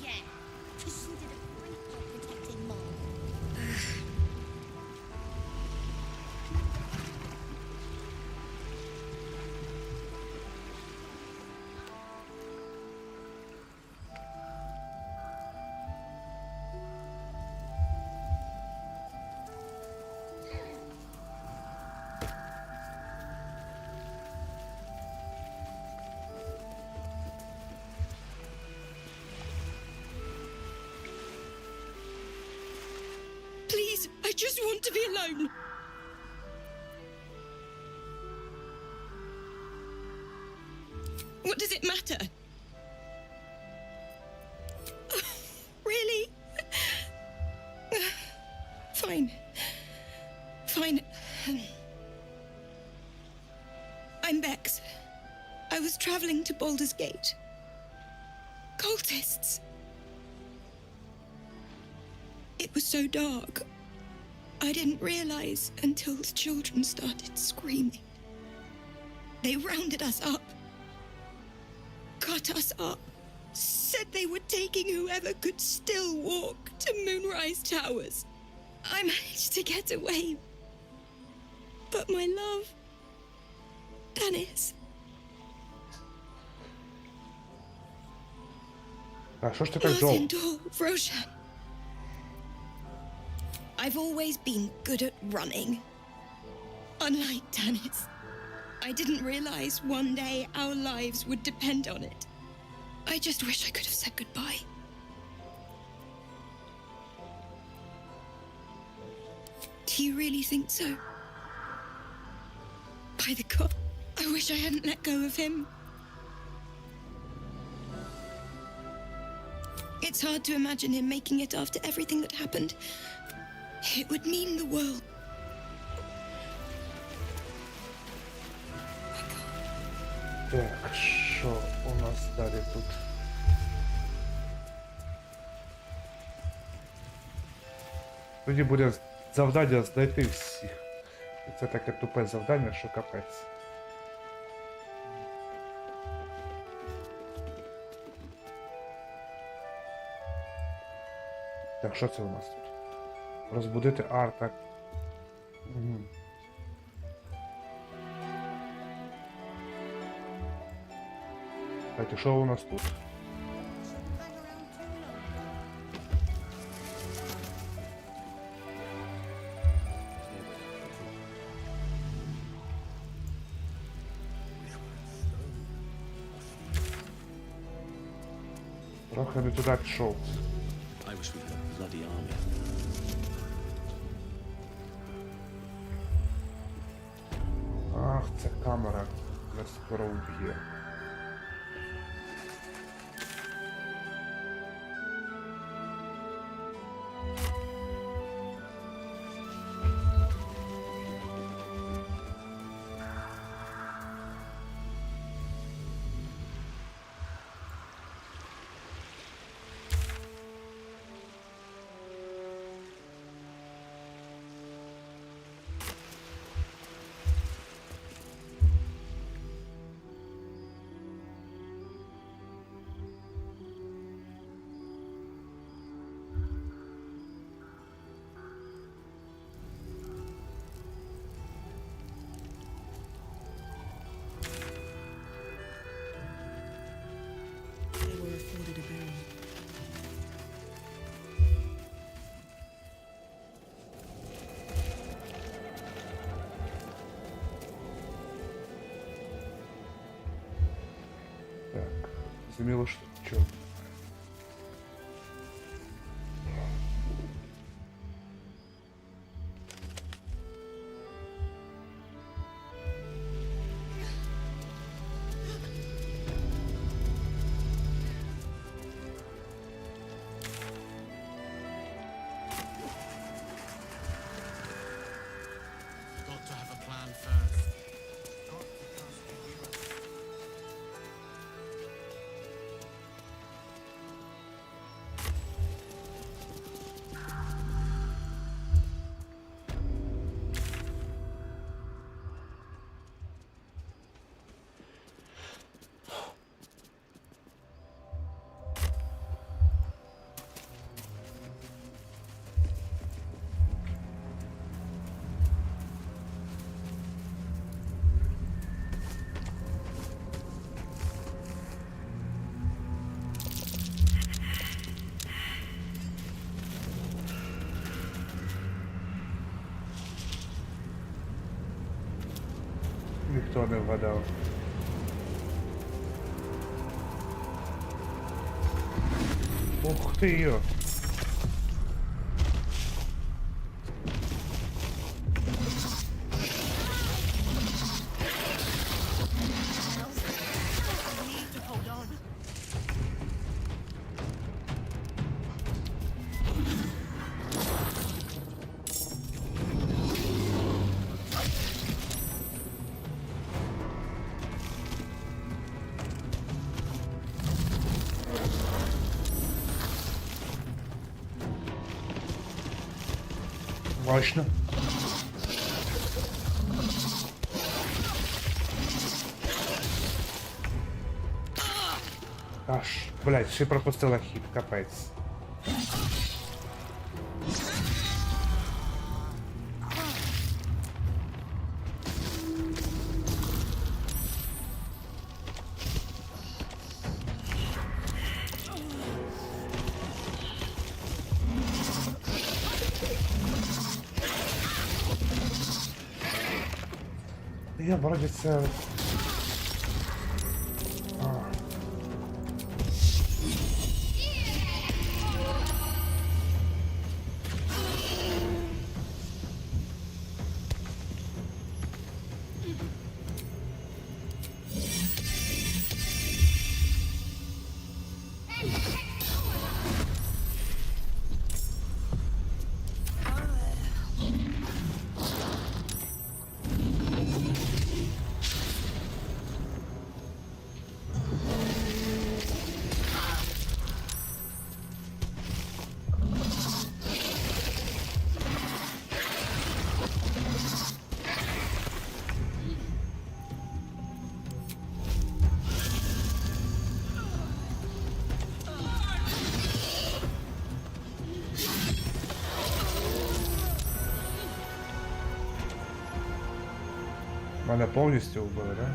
S8: Yeah, because she did a great job protecting Mom.
S5: Please, I just want to be alone. What does it matter? Really? Fine. Fine. I'm Bex. I was traveling to Baldur's Gate. Cultists. It was so dark. I didn't realize until the children started screaming. They rounded us up, cut us up, said they were taking whoever could still walk to Moonrise Towers. I managed to get away. But my love, Dennis,
S1: А що ж ти так довго?
S5: Martin Roshan. I've always been good at running. Unlike Dennis, I didn't realize one day our lives would depend on it. I just wish I could have said goodbye. Do you really think so? By the God, I wish I hadn't let go of him. It's hard to imagine him making it after everything that happened. It would mean the world.
S1: Так, що у нас далі тут? Тоді буде завдання знайти всіх. І це таке тупе завдання, що капець. Так, що це у нас тут? Розбудити арта. Угу. Так, і що у нас тут? Трохи не туди пішов.
S20: I wish we had a bloody army.
S1: Ах, ця камера нас скоро вб'є. Зрозуміло, що чо.
S13: Got to have a plan first.
S1: Ніхто не вгадав. Ух ти йо! Мощно. Аж, блядь, ще пропустила хід, капець. Я вроде це... Мене повністю вбили, да?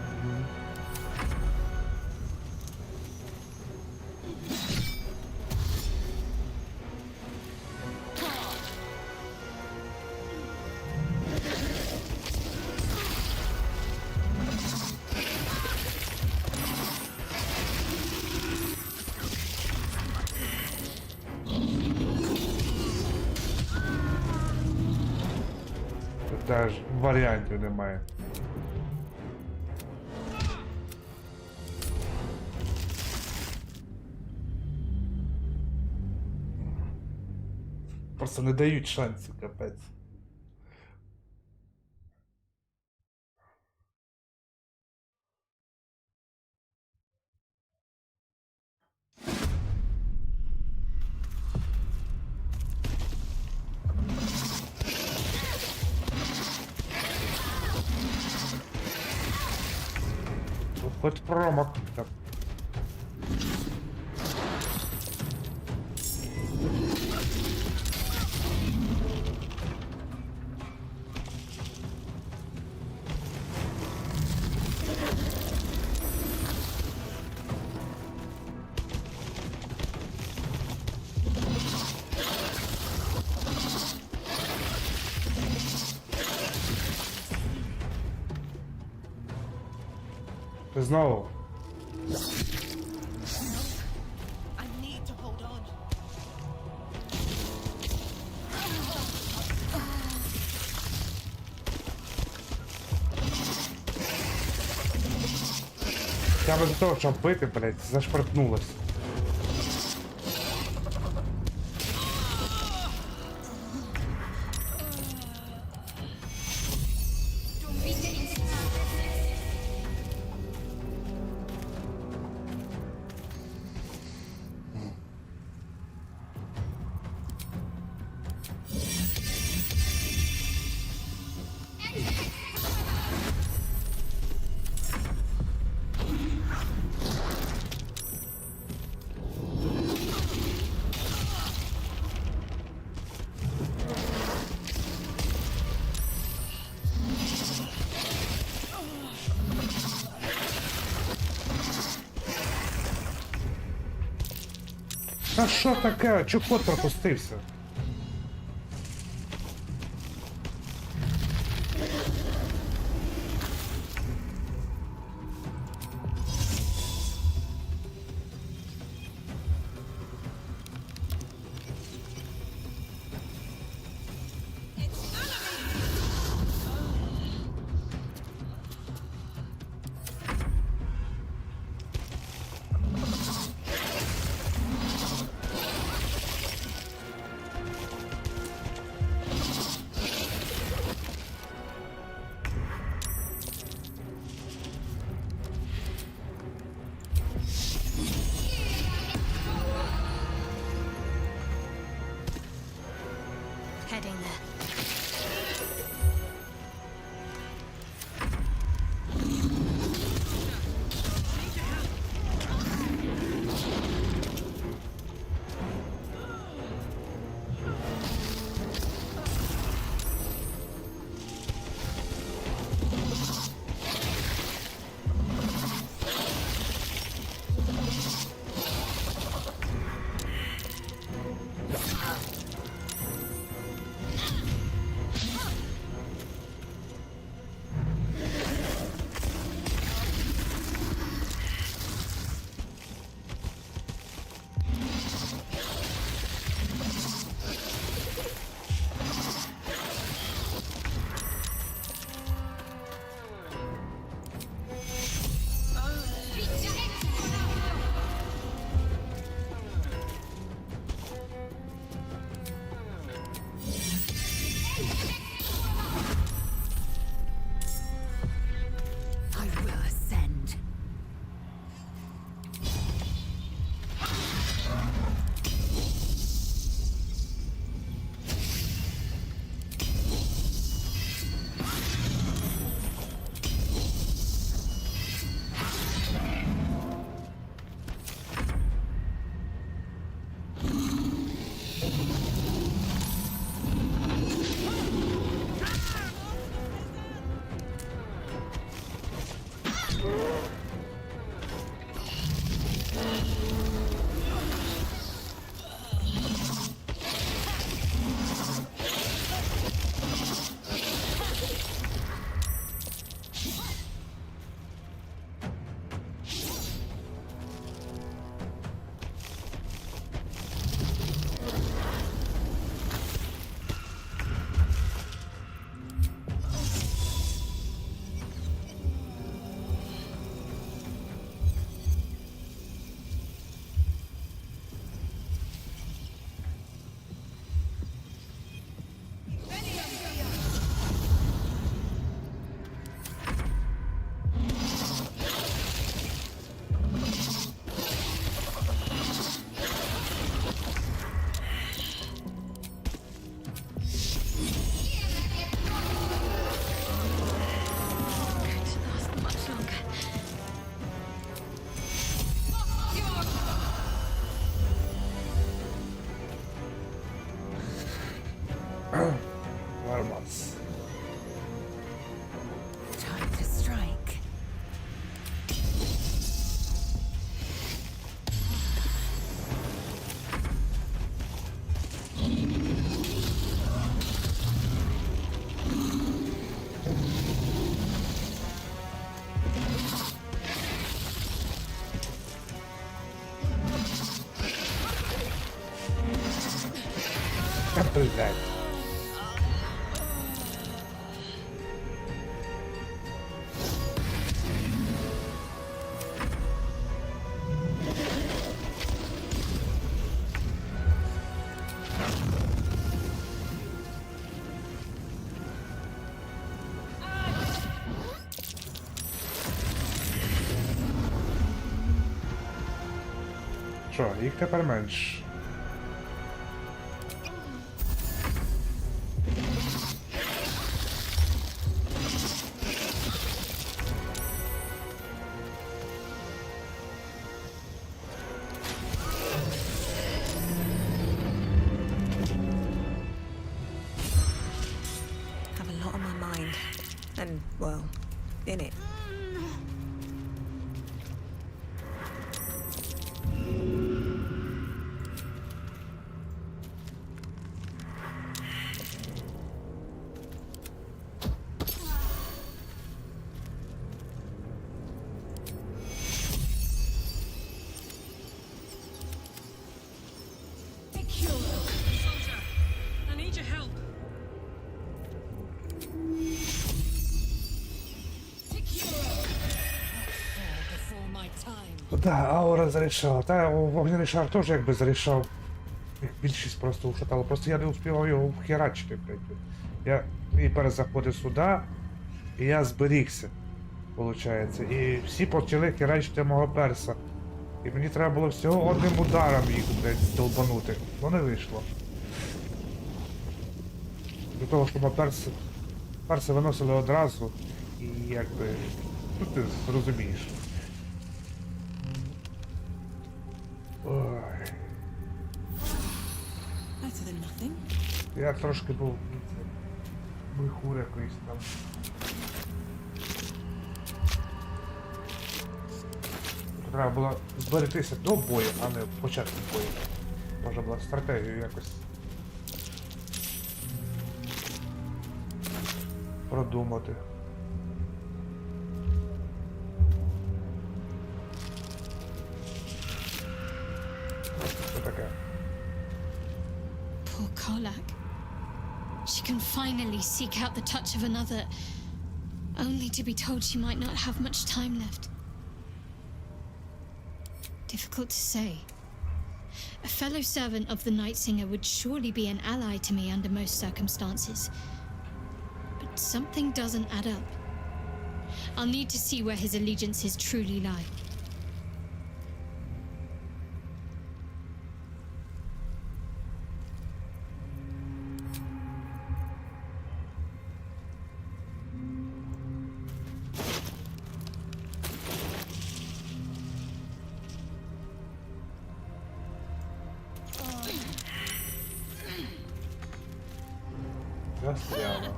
S1: Тут навіть варіантів немає. Просто не дають шансів, капець. Хоч промах так. Знову.
S5: I need to hold on.
S1: Я без того, щоб бити, блядь, зашпортнулась. Та що таке? Чого кот пропустився?
S3: Heading there.
S1: Блядь. Що, їх тепер менш.
S6: Have a lot on my mind. And, well, in it.
S4: Soldier, I need your help.
S1: Да, аура зарішала. Та вогняний шар теж якби зарішав. Їх більшість просто ушатало. Просто я не успівав його вхерачити, блядь. Я і перезаходив сюди, і я зберігся, виходить. І всі почали херачити мого перса. І мені треба було всього одним ударом їх, блядь, долбанути. Ну не вийшло. До того, що ми перси виносили одразу, і якби... Ну ти розумієш. Ой. Я трошки був вихур якийсь там. Тут треба було зберегтися до бою, а не початку бою. Може було стратегію якось продумати. Що таке?
S8: Poor Karlak. She can finally seek out the touch of another, only to be told she might not have much time left. Difficult to say. A fellow servant of the Night Singer would surely be an ally to me under most circumstances. But something doesn't add up. I'll need to see where his allegiances truly lie.
S1: Застряла.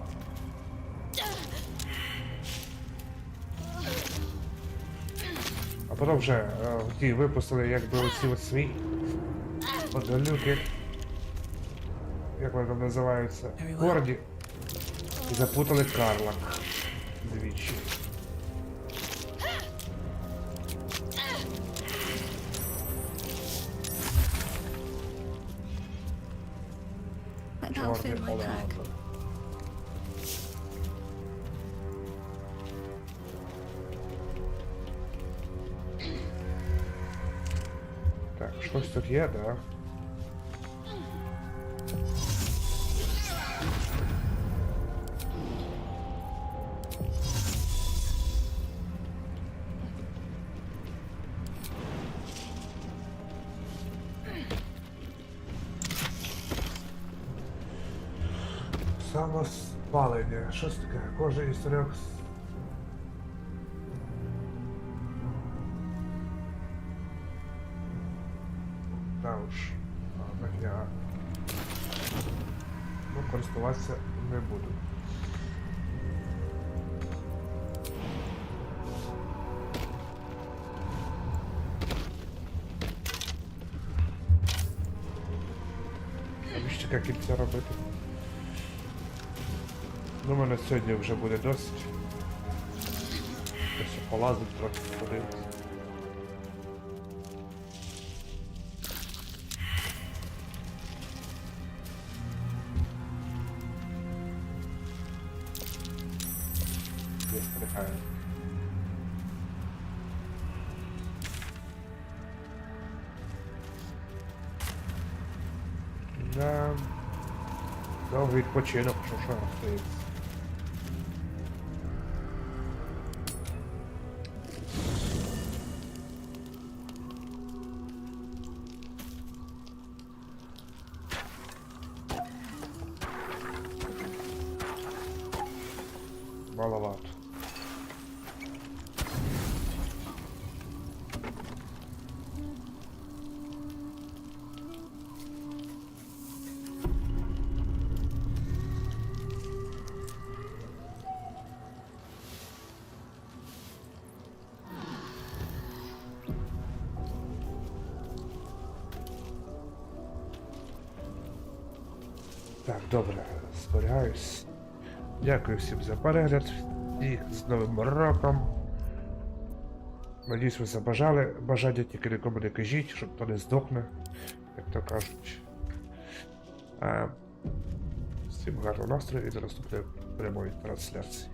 S1: А потім вже ті випустили якби оці от свій подалюки, як вони там називаються, горді, і запутали Карлак двічі. Чорний Олеандр. Так, щось тут є, да? Самоспалення. Що це таке? Кожен із трьох. Та уж. Я користуватися не буду. Навіщо таке кільця робити? Думаю, на сьогодні вже буде досить. Ще полазить трохи, подивитися. за довгий відпочинок, що стоїть. Маловато. Так, добре, зберігаюсь. Дякую всім за перегляд. І з Новим роком. Надіюсь, ви забажали бажання, тільки нікому не кажіть, щоб то не здохне, як то кажуть. Всім гарного настрою і до наступної прямої трансляції.